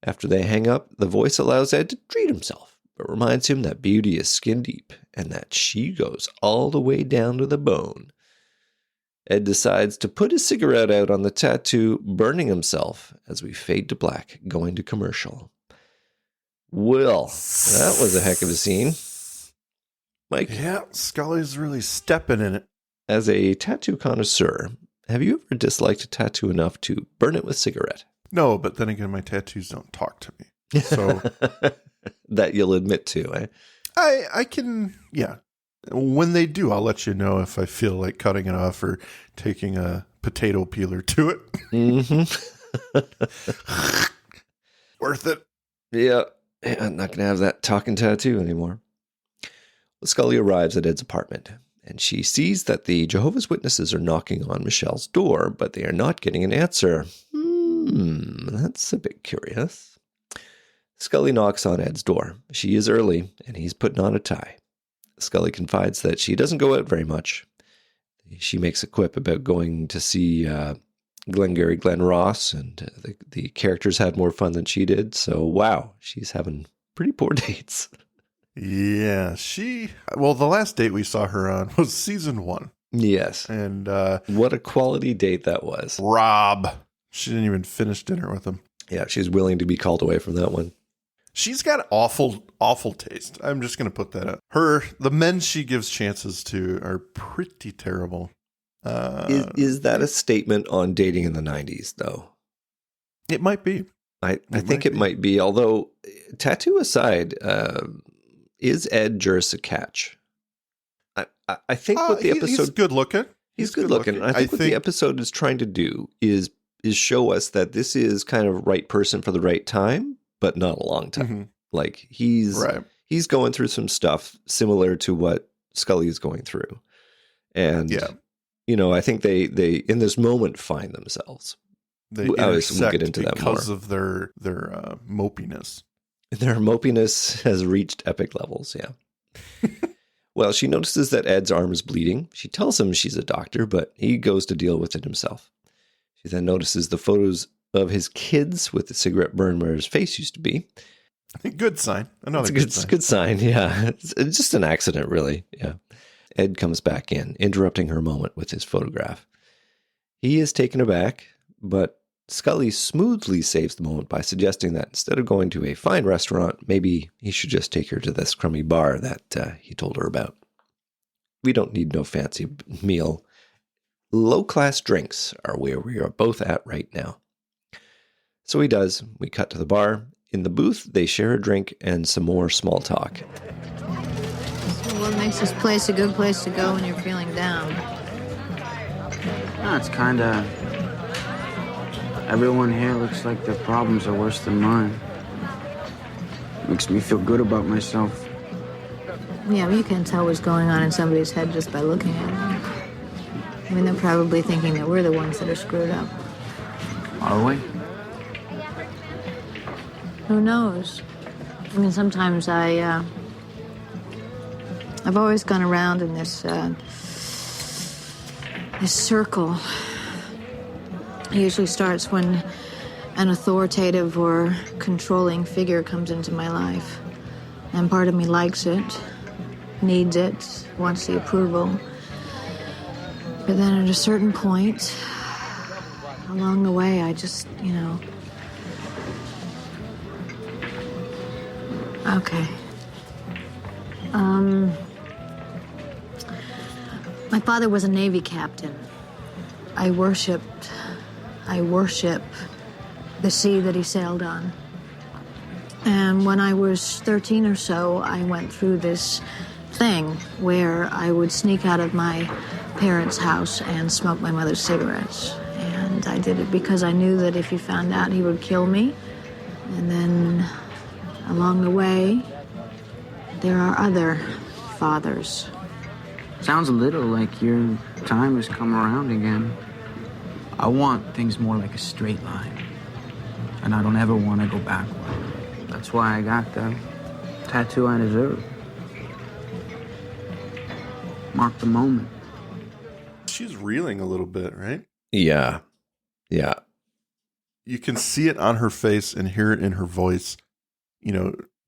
After they hang up, the voice allows Ed to treat himself, but reminds him that beauty is skin deep and that she goes all the way down to the bone. Ed decides to put his cigarette out on the tattoo, burning himself as we fade to black, going to commercial. Well, that was a heck of a scene. Mike? Yeah, Scully's really stepping in it. As a tattoo connoisseur, have you ever disliked a tattoo enough to burn it with cigarette? No, but then again, my tattoos don't talk to me. So that you'll admit to, eh? I can, yeah. When they do, I'll let you know if I feel like cutting it off or taking a potato peeler to it. Mm-hmm. Worth it. Yeah, I'm not going to have that talking tattoo anymore. Well, Scully arrives at Ed's apartment, and she sees that the Jehovah's Witnesses are knocking on Michelle's door, but they are not getting an answer. That's a bit curious. Scully knocks on Ed's door. She is early, and he's putting on a tie. Scully confides that she doesn't go out very much. She makes a quip about going to see Glengarry Glen Ross, and the characters had more fun than she did. So, wow, she's having pretty poor dates. Yeah, well, the last date we saw her on was season 1. Yes. And what a quality date that was. Rob, she didn't even finish dinner with him. Yeah, she's willing to be called away from that one. She's got awful taste. I'm just going to put that out. The men she gives chances to are pretty terrible. Is that a statement on dating in the 90s, though? It might be. I think it might be. Although, tattoo aside, is Ed Juris a catch? I think what the episode... He's good looking. He's good looking. I think what the episode is trying to do is show us that this is kind of right person for the right time, but not a long time. Mm-hmm. Like he's going through some stuff similar to what Scully is going through. And, I think they in this moment find themselves. They we'll intersect get into that more. Because of their mopiness. Their mopiness has reached epic levels, yeah. Well, she notices that Ed's arm is bleeding. She tells him she's a doctor, but he goes to deal with it himself. She then notices the photos of his kids with the cigarette burn where his face used to be. Good sign. Another good sign. Good sign, yeah. It's just an accident, really, yeah. Ed comes back in, interrupting her moment with his photograph. He is taken aback, but Scully smoothly saves the moment by suggesting that instead of going to a fine restaurant, maybe he should just take her to this crummy bar that he told her about. We don't need no fancy meal. Low-class drinks are where we are both at right now. So he does. We cut to the bar. In the booth, they share a drink and some more small talk. So what makes this place a good place to go when you're feeling down? It's kind of... Everyone here looks like their problems are worse than mine. Makes me feel good about myself. Yeah, but you can't tell what's going on in somebody's head just by looking at them. I mean, they're probably thinking that we're the ones that are screwed up. Are we? Who knows? I mean, sometimes I've always gone around in this circle. It usually starts when an authoritative or controlling figure comes into my life. And part of me likes it, needs it, wants the approval. But then at a certain point, along the way, I just, Okay. My father was a Navy captain. I worship the sea that he sailed on. And when I was 13 or so, I went through this thing where I would sneak out of my parents' house and smoke my mother's cigarettes. And I did it because I knew that if he found out, he would kill me. And then along the way, there are other fathers. Sounds a little like your time has come around again. I want things more like a straight line. And I don't ever want to go backward. That's why I got the tattoo I deserve. Mark the moment. She's reeling a little bit, right? Yeah. Yeah. You can see it on her face and hear it in her voice.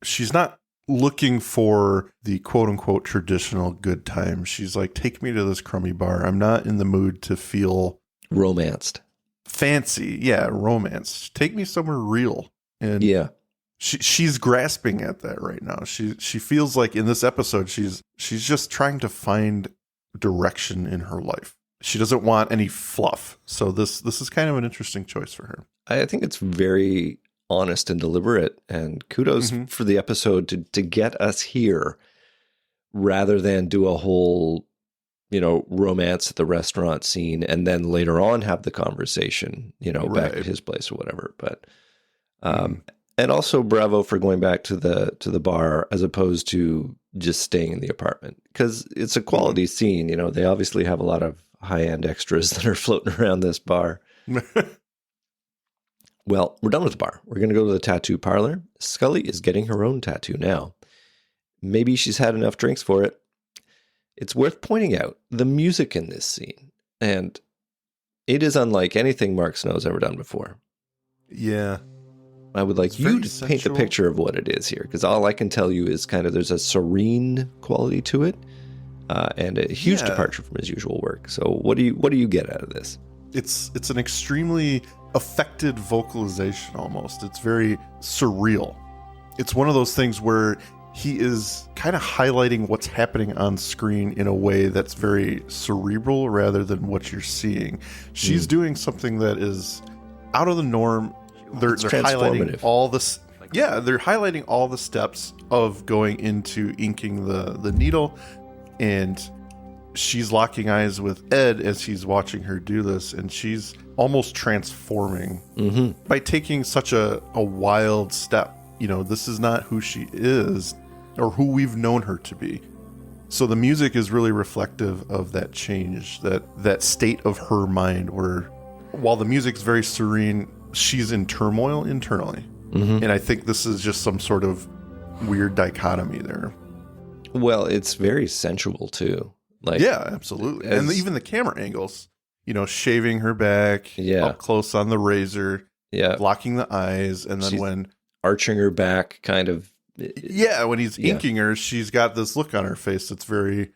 She's not looking for the quote unquote traditional good time. She's like, take me to this crummy bar. I'm not in the mood to feel romanced. Fancy. Yeah, romance. Take me somewhere real. And yeah. She's grasping at that right now. She feels like in this episode she's just trying to find direction in her life. She doesn't want any fluff. So this is kind of an interesting choice for her. I think it's very honest and deliberate, and kudos for the episode to get us here rather than do a whole romance at the restaurant scene and then later on have the conversation back at his place or whatever. But and also bravo for going back to the bar as opposed to just staying in the apartment, because it's a quality scene. They obviously have a lot of high-end extras that are floating around this bar. Well, we're done with the bar. We're going to go to the tattoo parlor. Scully is getting her own tattoo now. Maybe she's had enough drinks for it. It's worth pointing out the music in this scene, and it is unlike anything Mark Snow's ever done before. Yeah. I would like It's you very to paint the sensual. picture of what it is here, because all I can tell you is kind of there's a serene quality to it, and a huge Yeah. departure from his usual work. So what do you get out of this? It's an extremely affected vocalization almost. It's very surreal. It's one of those things where he is kind of highlighting what's happening on screen in a way that's very cerebral rather than what you're seeing. She's doing something that is out of the norm. They're highlighting transformative. all this. Yeah, they're highlighting all the steps of going into inking the needle, and she's locking eyes with Ed as he's watching her do this, and she's almost transforming by taking such a wild step. You know, this is not who she is or who we've known her to be. So the music is really reflective of that change, that state of her mind where while the music's very serene, she's in turmoil internally. And I think this is just some sort of weird dichotomy there. Well, it's very sensual too. Like, Yeah, absolutely. And as- even the camera angles, you know, shaving her back, Yeah. up close on the razor, yeah, blocking the eyes, and then She's- when arching her back, kind of. when he's Yeah. inking her, she's got this look on her face that's very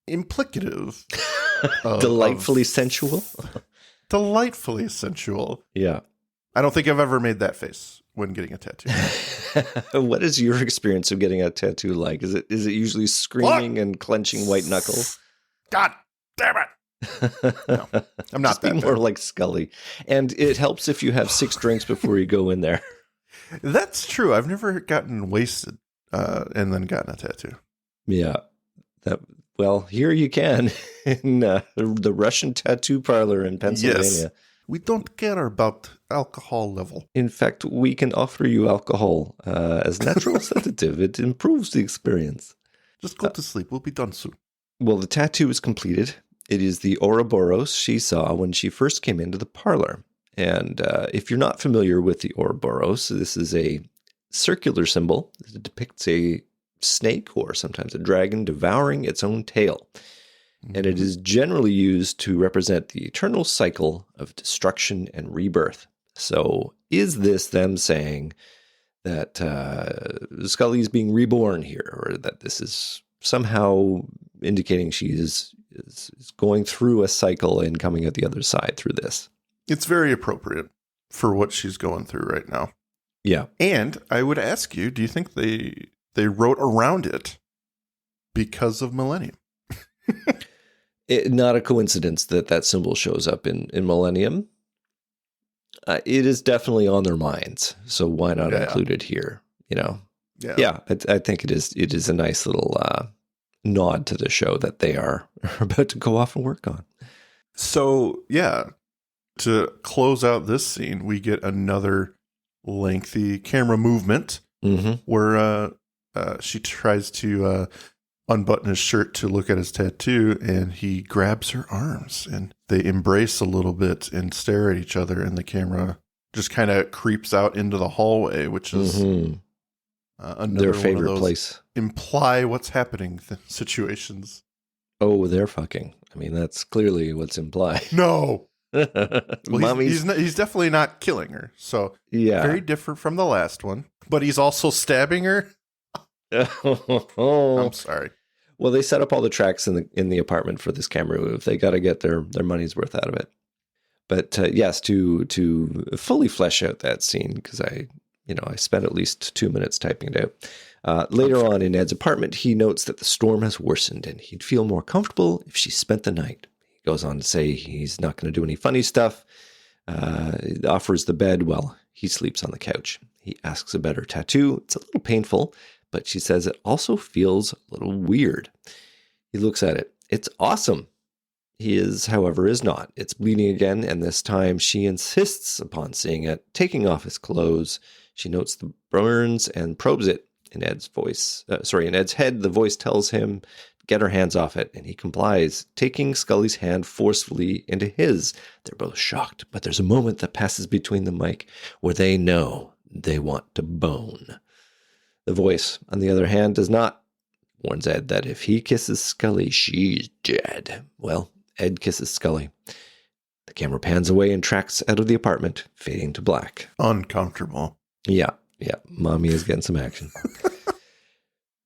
implicative. of- Delightfully of- sensual. Delightfully sensual. Yeah. I don't think I've ever made that face when getting a tattoo. What is your experience of getting a tattoo like? Is it usually screaming and clenching white knuckles? God damn it! No, I'm not Just be that more bad. like Scully. And it helps if you have 6 drinks before you go in there. That's true. I've never gotten wasted and then gotten a tattoo. Yeah. Well, here you can in the Russian tattoo parlor in Pennsylvania. Yes. We don't care about alcohol level. In fact, we can offer you alcohol as natural sedative. It improves the experience. Just go to sleep. We'll be done soon. Well, the tattoo is completed. It is the Ouroboros she saw when she first came into the parlor. And if you're not familiar with the Ouroboros, this is a circular symbol that depicts a snake or sometimes a dragon devouring its own tail. And it is generally used to represent the eternal cycle of destruction and rebirth. So is this them saying that Scully is being reborn here, or that this is somehow indicating she is going through a cycle and coming out the other side through this? It's very appropriate for what she's going through right now. Yeah. And I would ask you, do you think they wrote around it because of Millennium? Not a coincidence that symbol shows up in Millennium. It is definitely on their minds, so why not include it here? You know, yeah. I think it is a nice little nod to the show that they are about to go off and work on. So yeah, to close out this scene, we get another lengthy camera movement where she tries to unbutton his shirt to look at his tattoo, and he grabs her arms and they embrace a little bit and stare at each other, and the camera just kind of creeps out into the hallway, which is another Their one favorite of those place. imply what's happening situations. Oh, they're fucking. I mean, that's clearly what's implied. No. Well, Mommy's, he's definitely not killing her, so yeah. very different from the last one. But he's also stabbing her. Oh. I'm sorry. Well, they set up all the tracks in the apartment for this camera move. They got to get their money's worth out of it. But yes, to fully flesh out that scene, because I spent at least 2 minutes typing it out. Later on in Ed's apartment, he notes that the storm has worsened and he'd feel more comfortable if she spent the night. He goes on to say he's not going to do any funny stuff. He offers the bed while he sleeps on the couch. He asks about her tattoo. It's a little painful, but she says it also feels a little weird. He looks at it. It's awesome. He is, however, is not. It's bleeding again, and this time she insists upon seeing it, taking off his clothes. She notes the burns and probes it. In Ed's head, the voice tells him, get her hands off it, and he complies, taking Scully's hand forcefully into his. They're both shocked, but there's a moment that passes between them, Mike, where they know they want to bone. The voice, on the other hand, does not. Warns Ed that if he kisses Scully, she's dead. Well, Ed kisses Scully. The camera pans away and tracks out of the apartment, fading to black. Uncomfortable. Yeah. Mommy is getting some action.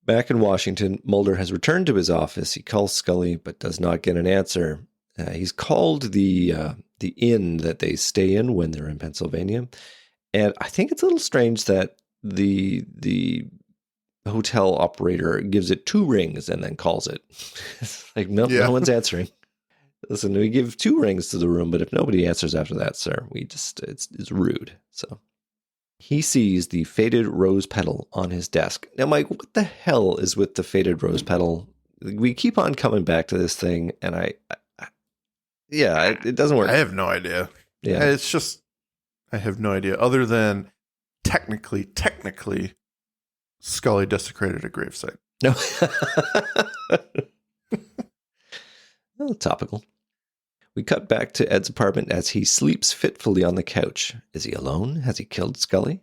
Back in Washington, Mulder has returned to his office. He calls Scully, but does not get an answer. He's called the inn that they stay in when they're in Pennsylvania. And I think it's a little strange that the hotel operator gives it 2 rings and then calls it. It's like, no one's answering. Listen, we give 2 rings to the room, but if nobody answers after that, sir, it's rude. So he sees the faded rose petal on his desk. Now, Mike, what the hell is with the faded rose petal? We keep on coming back to this thing, and it doesn't work. I have no idea. Yeah. It's just, I have no idea. Other than technically, Scully desecrated a gravesite. No. Well, topical. We cut back to Ed's apartment as he sleeps fitfully on the couch. Is he alone? Has he killed Scully?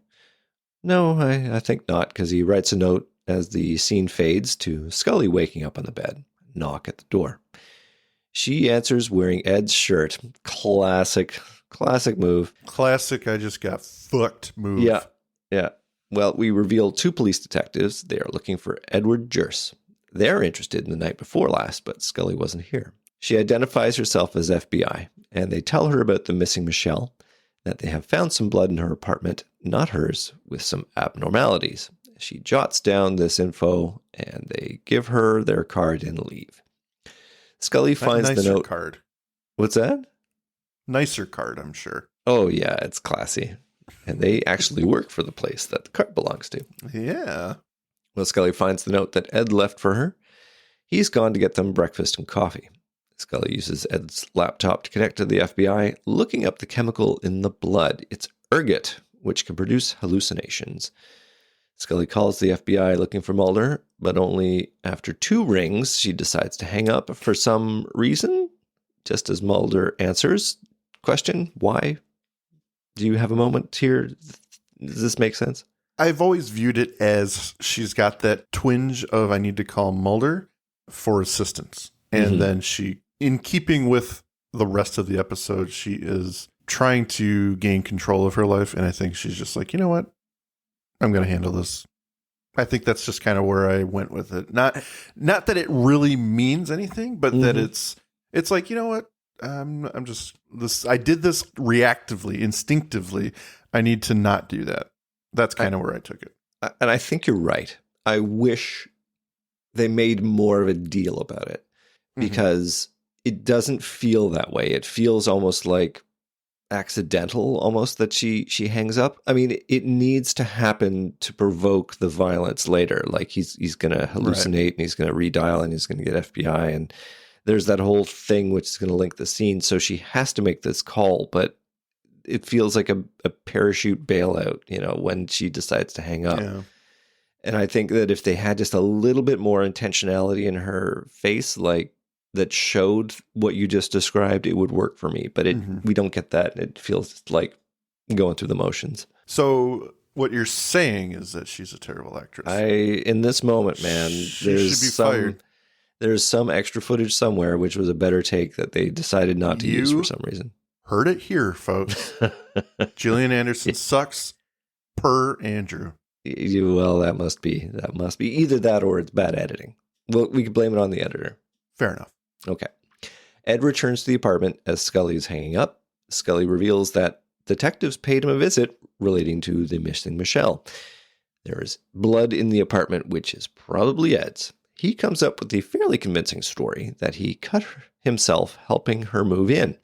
No, I think not, because he writes a note as the scene fades to Scully waking up on the bed. Knock at the door. She answers wearing Ed's shirt. Classic move. Classic, I just got fucked move. Yeah. Well, we reveal 2 police detectives. They are looking for Edward Jerse. They're interested in the night before last, but Scully wasn't here. She identifies herself as FBI, and they tell her about the missing Michelle, that they have found some blood in her apartment, not hers, with some abnormalities. She jots down this info, and they give her their card and leave. Scully finds the note. Card. What's that? Nicer card, I'm sure. Oh, yeah, it's classy. And they actually work for the place that the card belongs to. Yeah. Well, Scully finds the note that Ed left for her. He's gone to get them breakfast and coffee. Scully uses Ed's laptop to connect to the FBI, looking up the chemical in the blood. It's ergot, which can produce hallucinations. Scully calls the FBI looking for Mulder, but only after 2 rings, she decides to hang up for some reason. Just as Mulder answers, question, why? Do you have a moment here? Does this make sense? I've always viewed it as she's got that twinge of I need to call Mulder for assistance. And then she, in keeping with the rest of the episode, she is trying to gain control of her life. And I think she's just like, you know what? I'm going to handle this. I think that's just kind of where I went with it. Not that it really means anything, but that it's like, you know what? I'm just this. I did this reactively, instinctively. I need to not do that. That's kind of where I took it. And I think you're right. I wish they made more of a deal about it because it doesn't feel that way. It feels almost like accidental, almost, that she hangs up. I mean, it needs to happen to provoke the violence later. Like he's going to hallucinate and he's going to redial and he's going to get FBI. And there's that whole thing which is going to link the scene. So she has to make this call, but it feels like a parachute bailout, when she decides to hang up. Yeah. And I think that if they had just a little bit more intentionality in her face, like that showed what you just described, it would work for me. But we don't get that. It feels like going through the motions. So what you're saying is that she's a terrible actress. In this moment, man, she should be fired. There's some extra footage somewhere, which was a better take that they decided not to use for some reason. Heard it here, folks. Gillian Anderson sucks per Andrew. Well, that must be either that or it's bad editing. Well, we could blame it on the editor. Fair enough. Okay. Ed returns to the apartment as Scully is hanging up. Scully reveals that detectives paid him a visit relating to the missing Michelle. There is blood in the apartment, which is probably Ed's. He comes up with the fairly convincing story that he cut himself helping her move in.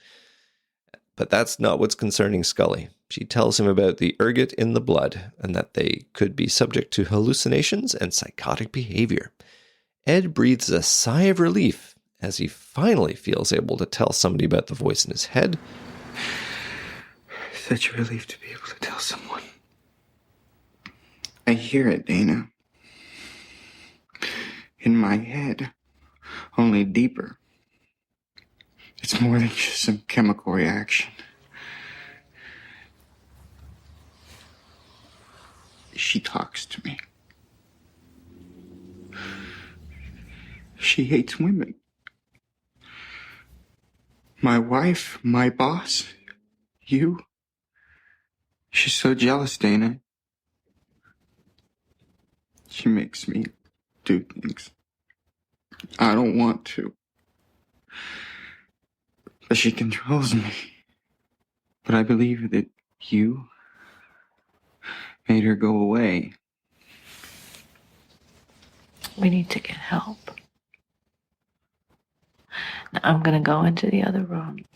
But that's not what's concerning Scully. She tells him about the ergot in the blood and that they could be subject to hallucinations and psychotic behavior. Ed breathes a sigh of relief as he finally feels able to tell somebody about the voice in his head. Such a relief to be able to tell someone. I hear it, Dana. In my head, only deeper. It's more than just some chemical reaction. She talks to me. She hates women. My wife, my boss, you. She's so jealous, Dana. She makes me do things I don't want to. But she controls me. But I believe that you made her go away. We need to get help. Now, I'm going to go into the other room.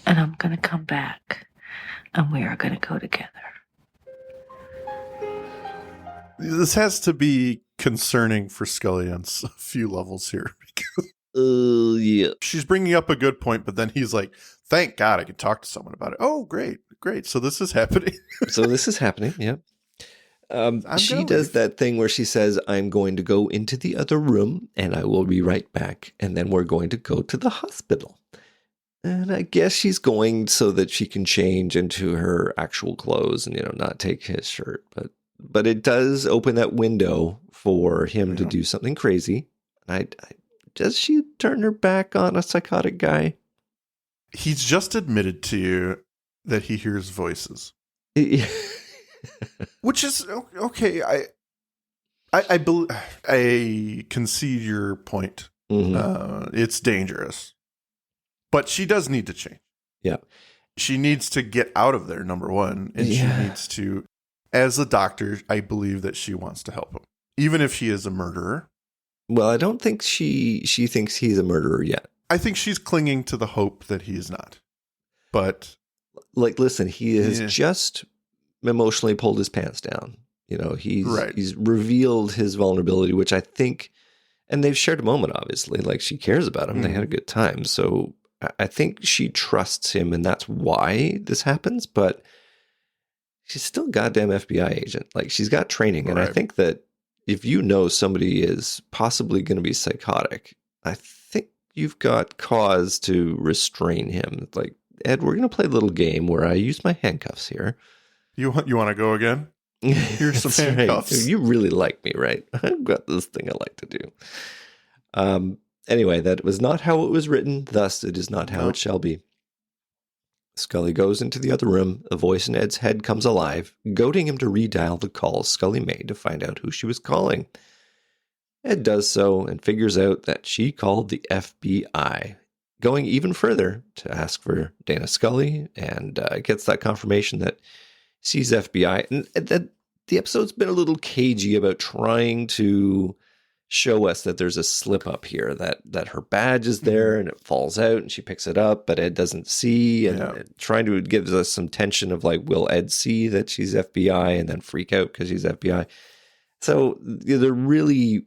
And I'm going to come back. And we are going to go together. This has to be concerning for Scully on a few levels here. Yeah. She's bringing up a good point, but then he's like, thank God I can talk to someone about it. Oh, great. So this is happening. Yep. She does that thing where she says, I'm going to go into the other room and I will be right back. And then we're going to go to the hospital. And I guess she's going so that she can change into her actual clothes and, not take his shirt. But it does open that window for him to do something crazy. Does she turn her back on a psychotic guy? He's just admitted to you that he hears voices. Which is okay. I concede your point. Mm-hmm. It's dangerous, but she does need to change. Yeah, she needs to get out of there. Number one, and she needs to, as a doctor, I believe that she wants to help him, even if he is a murderer. Well, I don't think she thinks he's a murderer yet. I think she's clinging to the hope that he is not. But listen, he has just emotionally pulled his pants down. He's revealed his vulnerability, which I think, and they've shared a moment, obviously, like she cares about him. Mm-hmm. They had a good time. So I think she trusts him, and that's why this happens. But she's still a goddamn FBI agent. Like, she's got training. And I think that if somebody is possibly going to be psychotic, I think you've got cause to restrain him. Like, Ed, we're going to play a little game where I use my handcuffs here. You want to go again? Here's some handcuffs. Right. You really like me, right? I've got this thing I like to do. Anyway, that was not how it was written. Thus, it is not how it shall be. Scully goes into the other room. A voice in Ed's head comes alive, goading him to redial the calls Scully made to find out who she was calling. Ed does so and figures out that she called the FBI, going even further to ask for Dana Scully, and gets that confirmation that she's FBI. And that the episode's been a little cagey about trying to show us that there's a slip up here, that her badge is there and it falls out and she picks it up, but Ed doesn't see, and trying to give us some tension of like, will Ed see that she's FBI and then freak out because she's FBI? So they're really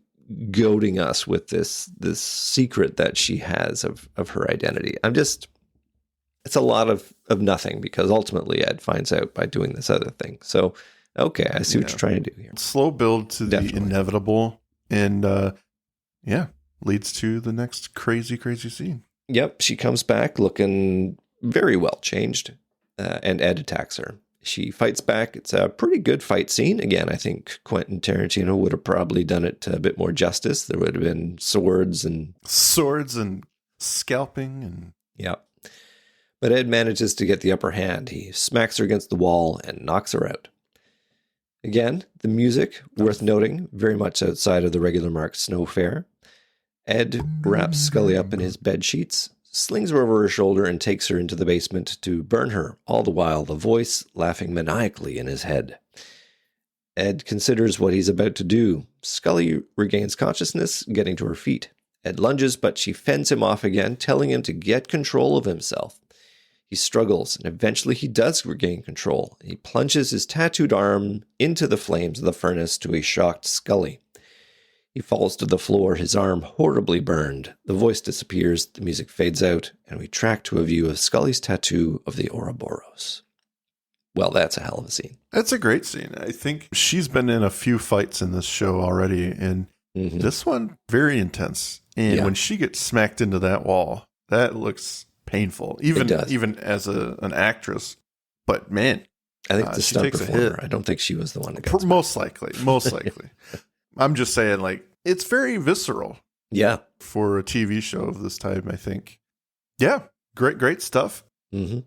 goading us with this secret that she has of her identity. It's a lot of nothing, because ultimately Ed finds out by doing this other thing. So, okay, I see what you're trying to do here. Slow build to the inevitable. And, leads to the next crazy, crazy scene. Yep, she comes back looking very well changed, and Ed attacks her. She fights back. It's a pretty good fight scene. Again, I think Quentin Tarantino would have probably done it a bit more justice. There would have been swords and scalping. And Yep. But Ed manages to get the upper hand. He smacks her against the wall and knocks her out. Again, the music, worth noting, very much outside of the regular Mark Snow fare. Ed wraps Scully up in his bed sheets, slings her over her shoulder, and takes her into the basement to burn her, all the while the voice laughing maniacally in his head. Ed considers what he's about to do. Scully regains consciousness, getting to her feet. Ed lunges, but she fends him off again, telling him to get control of himself. He struggles, and eventually he does regain control. He plunges his tattooed arm into the flames of the furnace to a shocked Scully. He falls to the floor, his arm horribly burned. The voice disappears, the music fades out, and we track to a view of Scully's tattoo of the Ouroboros. Well, that's a hell of a scene. That's a great scene. I think she's been in a few fights in this show already, and this one, very intense. And when she gets smacked into that wall, that looks painful, even as an actress. But man, I think the stunt performer. I don't think she was the one that got most likely. I'm just saying, like, it's very visceral. Yeah, for a TV show of this time, I think. Yeah, great stuff. Mm-hmm.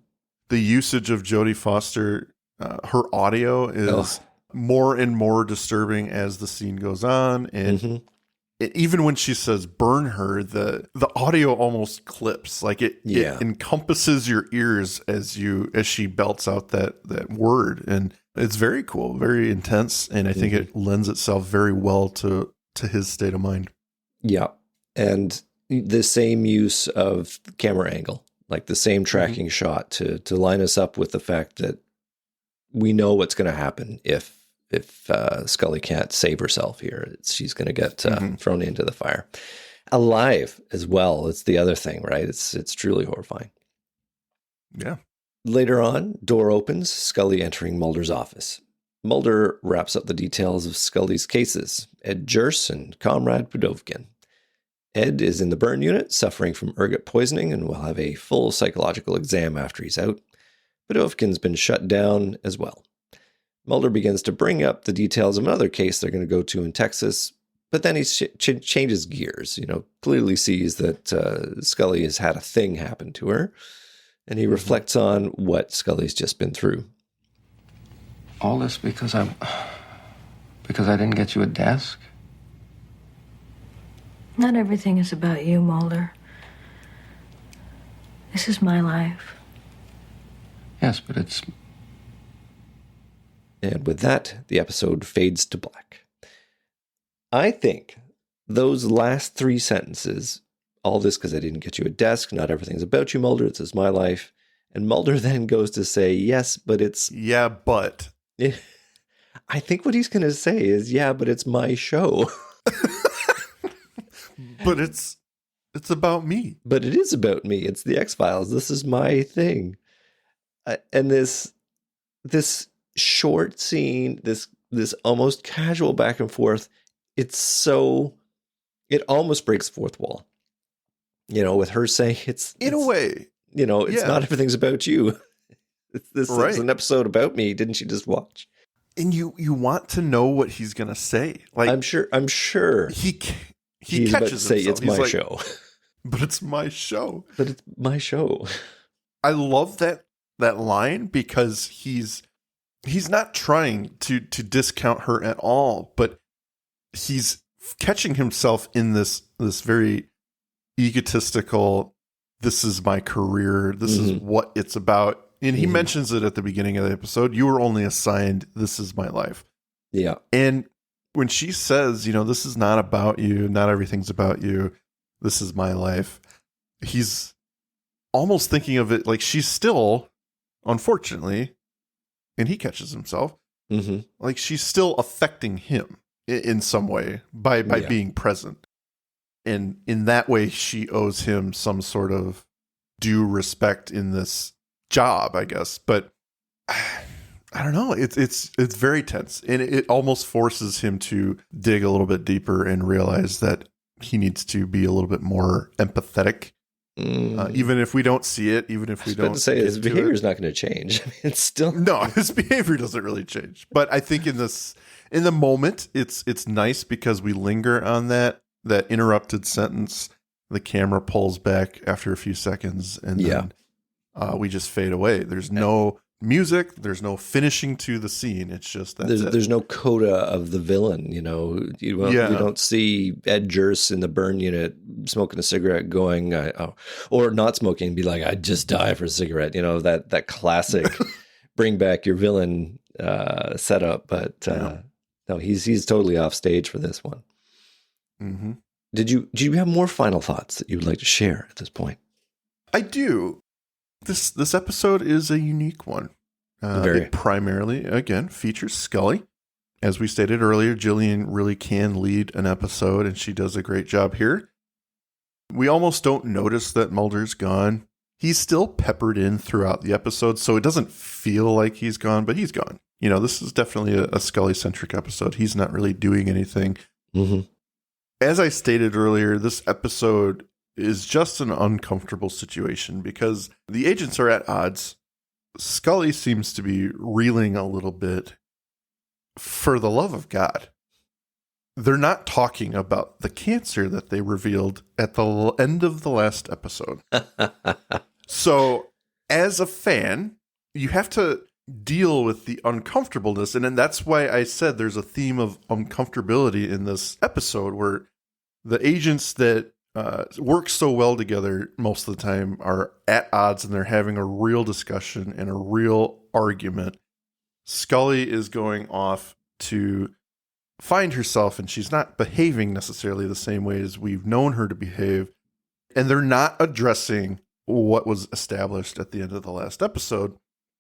The usage of Jodie Foster, her audio is more and more disturbing as the scene goes on. And even when she says burn her, the audio almost clips. Like it encompasses your ears as she belts out that word. And it's very cool, very intense. And I think it lends itself very well to his state of mind. Yeah. And the same use of camera angle, like the same tracking shot to line us up with the fact that we know what's going to happen if Scully can't save herself here. She's going to get thrown into the fire. Alive as well. It's the other thing, right? It's truly horrifying. Yeah. Later on, door opens, Scully entering Mulder's office. Mulder wraps up the details of Scully's cases, Ed Jurse and Comrade Pudovkin. Ed is in the burn unit, suffering from ergot poisoning, and will have a full psychological exam after he's out. Pudovkin's been shut down as well. Mulder begins to bring up the details of another case they're going to go to in Texas, but then he changes gears, clearly sees that Scully has had a thing happen to her, and he reflects on what Scully's just been through. All this because I didn't get you a desk? Not everything is about you, Mulder. This is my life. Yes, but it's... And with that, the episode fades to black. I think those last 3 sentences, all this because I didn't get you a desk, not everything's about you, Mulder, this is my life. And Mulder then goes to say, yes, but it's... Yeah, but... I think what he's going to say is, yeah, but it's my show. But it's about me. But it is about me. It's the X-Files. This is my thing. And this short scene, this almost casual back and forth, it almost breaks the fourth wall. With her saying in a way, it's not everything's about you. This is an episode about me. Didn't you just watch? And you want to know what he's gonna say. Like I'm sure he he's catches about to say himself. it's my show. But it's my show. But it's my show. I love that line because he's not trying to discount her at all, but he's catching himself in this very egotistical, this is my career, this is what it's about. And he mentions it at the beginning of the episode. You were only assigned, this is my life. Yeah. And when she says, this is not about you, not everything's about you, this is my life, he's almost thinking of it like she's still, unfortunately, and he catches himself, like she's still affecting him in some way by being present. And in that way, she owes him some sort of due respect in this job, I guess. But I don't know. It's very tense, and it almost forces him to dig a little bit deeper and realize that he needs to be a little bit more empathetic. Even if we don't see it, even if we don't say his behavior is not going to change. It's still his behavior doesn't really change. But I think in the moment, it's nice because we linger on that interrupted sentence. The camera pulls back after a few seconds, and then we just fade away. There's no music. There's no finishing to the scene. It's just that there's no coda of the villain. You don't see Ed Jurse in the burn unit smoking a cigarette, going or not smoking, be like, I'd just die for a cigarette. That classic bring back your villain setup. But no, he's totally off stage for this one. Mm-hmm. Do you have more final thoughts that you would like to share at this point? I do. This episode is a unique one. It primarily, again, features Scully. As we stated earlier, Gillian really can lead an episode, and she does a great job here. We almost don't notice that Mulder's gone. He's still peppered in throughout the episode, so it doesn't feel like he's gone, but he's gone. This is definitely a Scully-centric episode. He's not really doing anything. Mm-hmm. As I stated earlier, this episode is just an uncomfortable situation because the agents are at odds. Scully seems to be reeling a little bit. For the love of God, they're not talking about the cancer that they revealed at the end of the last episode. So, as a fan, you have to deal with the uncomfortableness. And then that's why I said there's a theme of uncomfortability in this episode, where the agents that work so well together most of the time are at odds, and they're having a real discussion and a real argument. Scully is going off to find herself, and she's not behaving necessarily the same way as we've known her to behave. And they're not addressing what was established at the end of the last episode.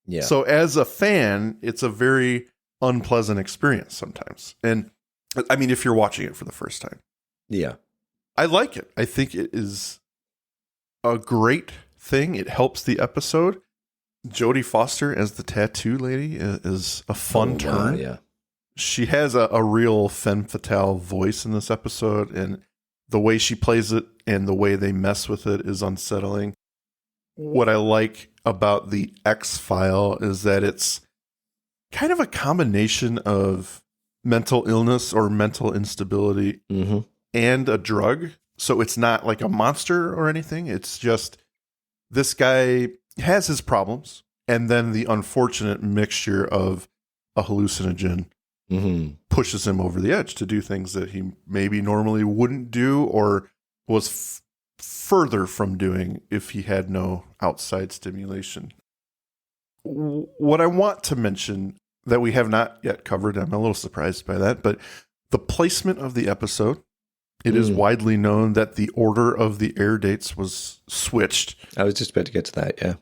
Yeah. So as a fan, it's a very unpleasant experience sometimes. And I mean, if you're watching it for the first time. Yeah. I like it. I think it is a great thing. It helps the episode. Jodie Foster as the tattoo lady is a fun turn. Wow, yeah. She has a real femme fatale voice in this episode, and the way she plays it and the way they mess with it is unsettling. What I like about the X-File is that it's kind of a combination of mental illness or mental instability and a drug. So it's not like a monster or anything. It's just this guy has his problems, and then the unfortunate mixture of a hallucinogen pushes him over the edge to do things that he maybe normally wouldn't do, or was further from doing if he had no outside stimulation. What I want to mention that we have not yet covered, I'm a little surprised by that, but the placement of the episode. It is widely known that the order of the air dates was switched. I was just about to get to that, yeah.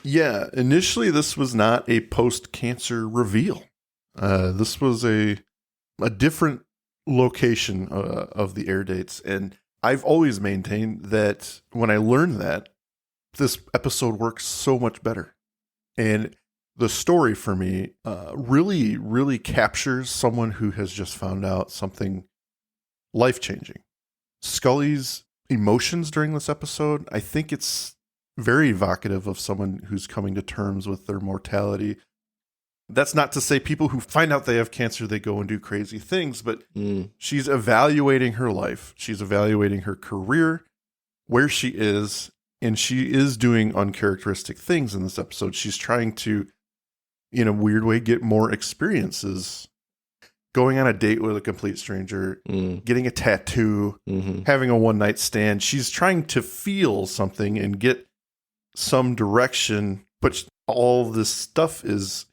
Yeah, initially this was not a post-cancer reveal. This was a different location of the air dates, and I've always maintained that when I learned that, this episode works so much better. And the story for me really, really captures someone who has just found out something life-changing. Scully's emotions during this episode, I think it's very evocative of someone who's coming to terms with their mortality. That's not to say people who find out they have cancer, they go and do crazy things, but she's evaluating her life. She's evaluating her career, where she is, and she is doing uncharacteristic things in this episode. She's trying to, in a weird way, get more experiences. Going on a date with a complete stranger, getting a tattoo, having a one-night stand. She's trying to feel something and get some direction, but all this stuff is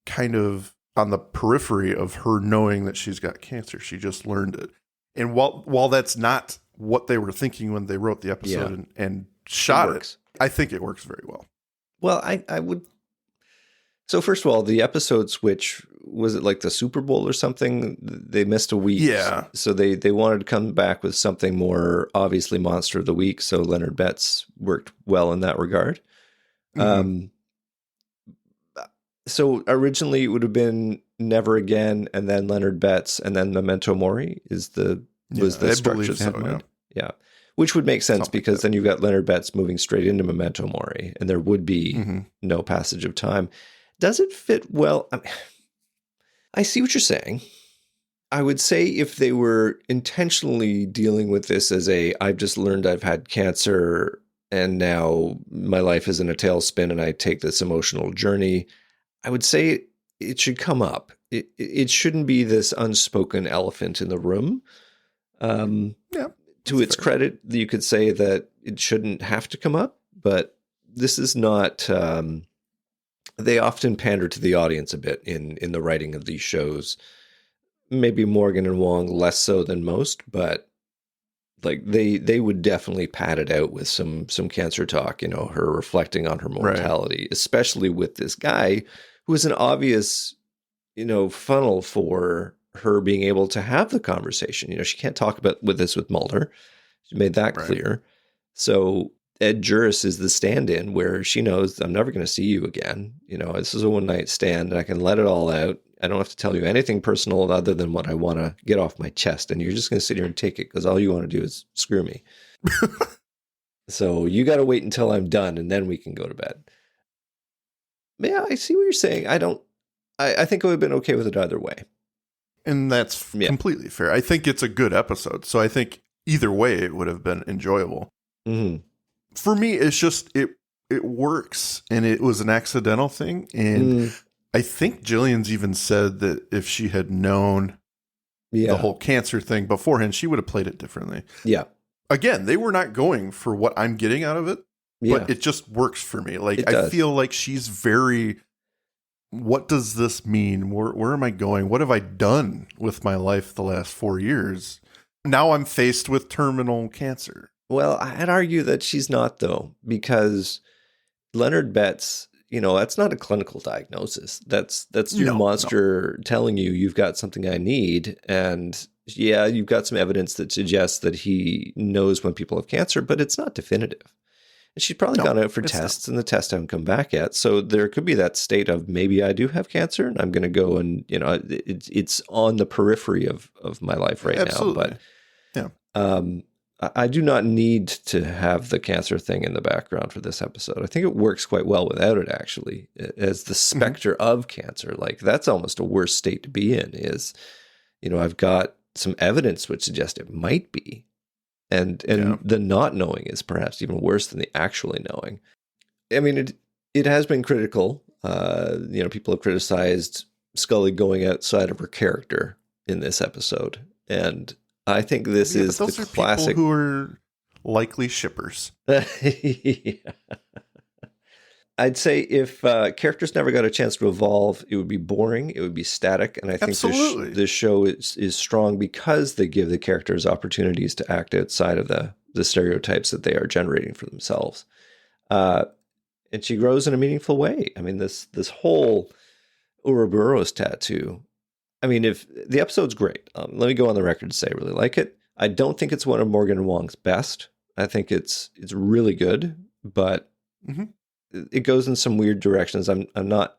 kind of on the periphery of her knowing that she's got cancer. She just learned it. And while that's not what they were thinking when they wrote the episode and shot it, I think it works very well. Well, I would... So first of all, the episode switch, was it like the Super Bowl or something? They missed a week. Yeah. So they wanted to come back with something more obviously Monster of the Week. So Leonard Betts worked well in that regard. So originally it would have been Never Again, and then Leonard Betts, and then Memento Mori was the structure they had in mind. Yeah. Which would make sense because then you've got Leonard Betts moving straight into Memento Mori, and there would be no passage of time. Does it fit well? I see what you're saying. I would say if they were intentionally dealing with this as I've just learned I've had cancer and now my life is in a tailspin and I take this emotional journey, I would say it should come up. It shouldn't be this unspoken elephant in the room. To its credit, you could say that it shouldn't have to come up, but this is not... they often pander to the audience a bit in the writing of these shows. Maybe Morgan and Wong less so than most, but like they would definitely pad it out with some cancer talk, her reflecting on her mortality, especially with this guy who is an obvious, funnel for her being able to have the conversation. She can't talk with Mulder. She made that clear. So Ed Juris is the stand-in where she knows I'm never going to see you again. This is a one-night stand and I can let it all out. I don't have to tell you anything personal other than what I want to get off my chest. And you're just going to sit here and take it because all you want to do is screw me. So you got to wait until I'm done and then we can go to bed. Yeah, I see what you're saying. I think I would have been okay with it either way. And that's completely fair. I think it's a good episode. So I think either way it would have been enjoyable. For me, it's just, it it works, and it was an accidental thing. And I think Jillian's even said that if she had known the whole cancer thing beforehand, she would have played it differently. Yeah. Again, they were not going for what I'm getting out of it, but it just works for me. Like, I feel like she's very, what does this mean? Where am I going? What have I done with my life the last 4 years? Now I'm faced with terminal cancer. Well, I'd argue that she's not, though, because Leonard Betts, that's not a clinical diagnosis. That's your monster telling you you've got something I need. And yeah, you've got some evidence that suggests that he knows when people have cancer, but it's not definitive. And she's probably gone out for tests, and the tests haven't come back yet. So there could be that state of maybe I do have cancer, and I'm going to go and, it's on the periphery of my life right now. But I do not need to have the cancer thing in the background for this episode. I think it works quite well without it, actually, as the specter of cancer. Like, that's almost a worse state to be in is, I've got some evidence which suggests it might be. And the not knowing is perhaps even worse than the actually knowing. I mean, it has been critical. People have criticized Scully going outside of her character in this episode. And I think this is those the are classic. People who are likely shippers. Yeah. I'd say if characters never got a chance to evolve, it would be boring. It would be static. And I think this show is strong because they give the characters opportunities to act outside of the stereotypes that they are generating for themselves. And she grows in a meaningful way. I mean, this whole Ouroboros tattoo. I mean, if the episode's great, let me go on the record to say I really like it. I don't think it's one of Morgan and Wong's best. I think it's really good, but it goes in some weird directions I'm not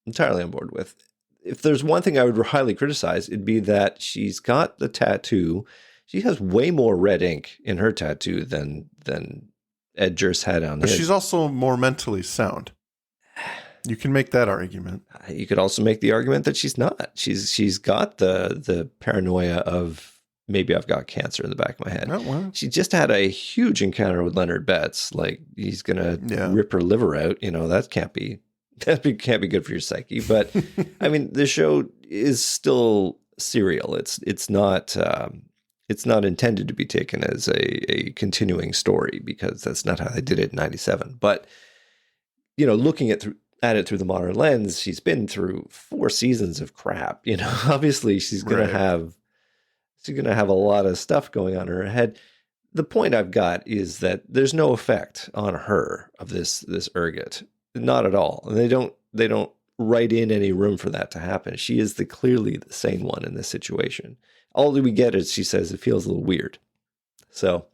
entirely on board with. If there's one thing I would highly criticize, it'd be that she's got the tattoo. She has way more red ink in her tattoo than Ed Jurst had on his. But she's also more mentally sound. You can make that argument. You could also make the argument that she's not. She's got the paranoia of maybe I've got cancer in the back of my head. Oh, well. She just had a huge encounter with Leonard Betts. Like, he's gonna rip her liver out. That can't be good for your psyche. But I mean, the show is still serial. It's not intended to be taken as a continuing story because that's not how they did it in '97. But looking at it through the modern lens, she's been through 4 seasons of crap. Obviously she's gonna have a lot of stuff going on in her head. The point I've got is that there's no effect on her of this ergot, not at all. And they don't write in any room for that to happen. She is clearly the sane one in this situation. All that we get is she says it feels a little weird. So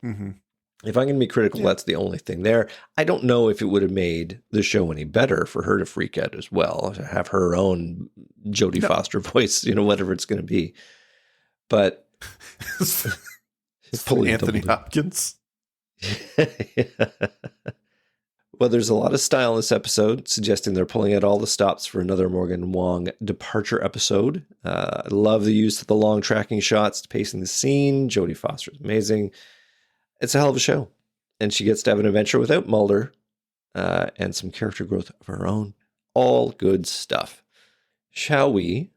if I'm going to be critical, that's the only thing there. I don't know if it would have made the show any better for her to freak out as well, to have her own Jodie Foster voice, whatever it's going to be. But it's Anthony Hopkins. Well, there's a lot of style in this episode, suggesting they're pulling out all the stops for another Morgan Wong departure episode. I love the use of the long tracking shots, pacing the scene. Jodie Foster is amazing. It's a hell of a show. And she gets to have an adventure without Mulder and some character growth of her own. All good stuff. Shall we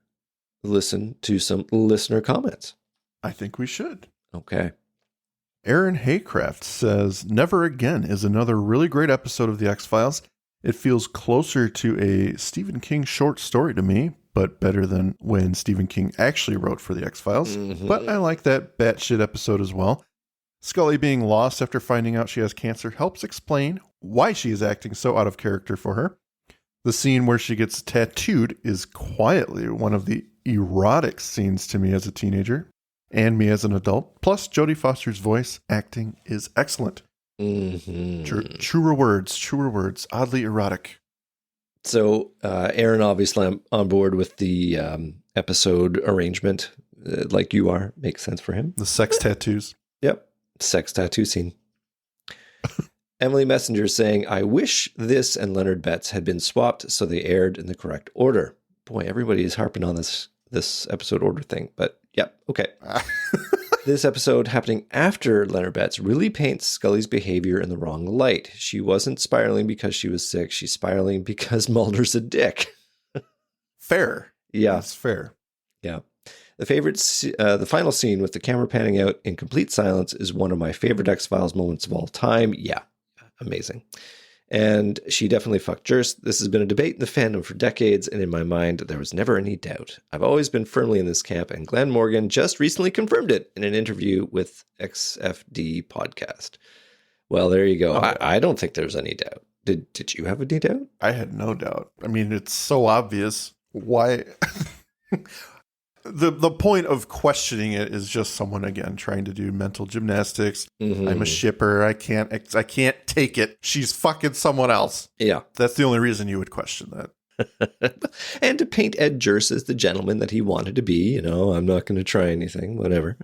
listen to some listener comments? I think we should. Okay. Aaron Haycraft says, "Never Again is another really great episode of The X-Files. It feels closer to a Stephen King short story to me, but better than when Stephen King actually wrote for The X-Files. But I like that batshit episode as well. Scully being lost after finding out she has cancer helps explain why she is acting so out of character for her. The scene where she gets tattooed is quietly one of the erotic scenes to me as a teenager. And me as an adult. Plus, Jodie Foster's voice acting is excellent. Truer words, oddly erotic." So, Aaron, obviously, I'm on board with the episode arrangement, like you are. Makes sense for him. The sex tattoos. Yep. Sex tattoo scene. Emily Messenger saying, "I wish this and Leonard Betts had been swapped so they aired in the correct order." Boy, everybody is harping on this episode order thing, but yep, okay. This episode, happening after Leonard Betts, really paints Scully's behavior in the wrong light. She wasn't spiraling because she was sick. She's spiraling because Mulder's a dick. Fair. Yeah. That's fair. Yeah. The final scene with the camera panning out in complete silence is one of my favorite X-Files moments of all time. Yeah. Amazing. And she definitely fucked Jurst. This has been a debate in the fandom for decades, and in my mind, there was never any doubt. I've always been firmly in this camp, and Glenn Morgan just recently confirmed it in an interview with XFD podcast. Well, there you go. I don't think there's any doubt. Did you have any doubt? I had no doubt. I mean, it's so obvious. Why? The point of questioning it is just someone, again, trying to do mental gymnastics. Mm-hmm. I'm a shipper. I can't take it. She's fucking someone else. Yeah. That's the only reason you would question that. And to paint Ed Jurst as the gentleman that he wanted to be, I'm not going to try anything, whatever.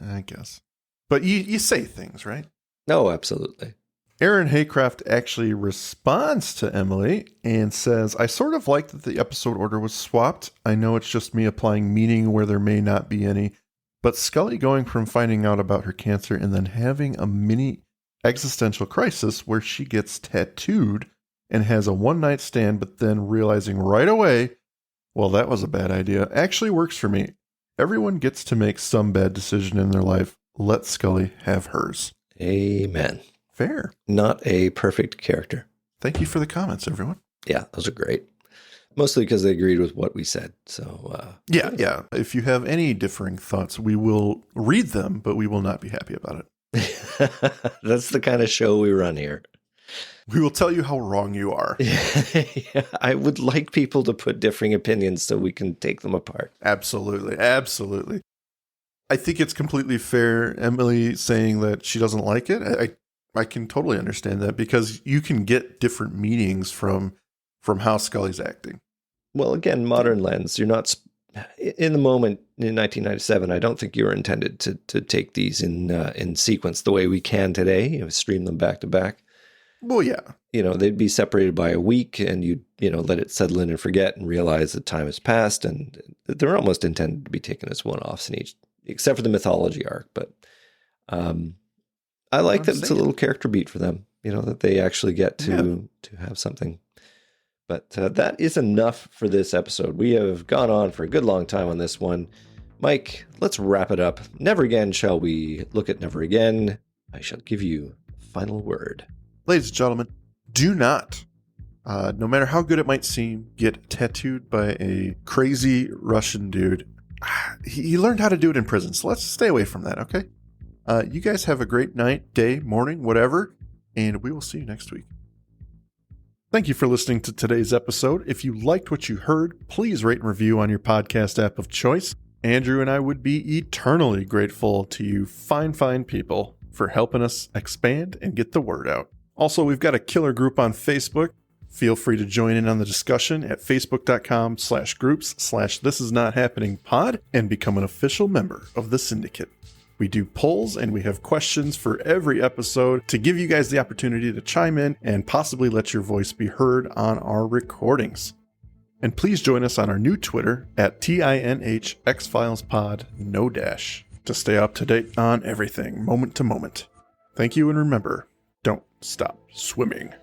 I guess. But you say things, right? No, absolutely. Aaron Haycraft actually responds to Emily and says, I sort of like that the episode order was swapped. I know it's just me applying meaning where there may not be any, but Scully going from finding out about her cancer and then having a mini existential crisis where she gets tattooed and has a one-night stand, but then realizing right away, well, that was a bad idea, actually works for me. Everyone gets to make some bad decision in their life. Let Scully have hers. Amen. Fair. Not a perfect character. Thank you for the comments, everyone. Yeah, those are great. Mostly because they agreed with what we said. So yeah. If you have any differing thoughts, we will read them, but we will not be happy about it. That's the kind of show we run here. We will tell you how wrong you are. Yeah, I would like people to put differing opinions so we can take them apart. Absolutely. Absolutely. I think it's completely fair, Emily saying that she doesn't like it. I can totally understand that because you can get different meanings from how Scully's acting. Well, again, modern lens. You're not in the moment in 1997. I don't think you were intended to take these in sequence the way we can today. Stream them back to back. Well, yeah. They'd be separated by a week, and you'd let it settle in and forget, and realize that time has passed, and they're almost intended to be taken as one-offs in each, except for the mythology arc. But I like that it's a little character beat for them, that they actually get to have something. But that is enough for this episode. We have gone on for a good long time on this one. Mike, let's wrap it up. Never again shall we look at Never Again. I shall give you the final word. Ladies and gentlemen, do not, no matter how good it might seem, get tattooed by a crazy Russian dude. He learned how to do it in prison, so let's stay away from that, okay? You guys have a great night, day, morning, whatever, and we will see you next week. Thank you for listening to today's episode. If you liked what you heard, please rate and review on your podcast app of choice. Andrew and I would be eternally grateful to you fine people for helping us expand and get the word out. Also, we've got a killer group on Facebook. Feel free to join in on the discussion at facebook.com/groups/thisisnothappeningpod and become an official member of the syndicate. We do polls and we have questions for every episode to give you guys the opportunity to chime in and possibly let your voice be heard on our recordings. And please join us on our new Twitter at tinhxfilespod, no dash, to stay up to date on everything, moment to moment. Thank you, and remember, don't stop swimming.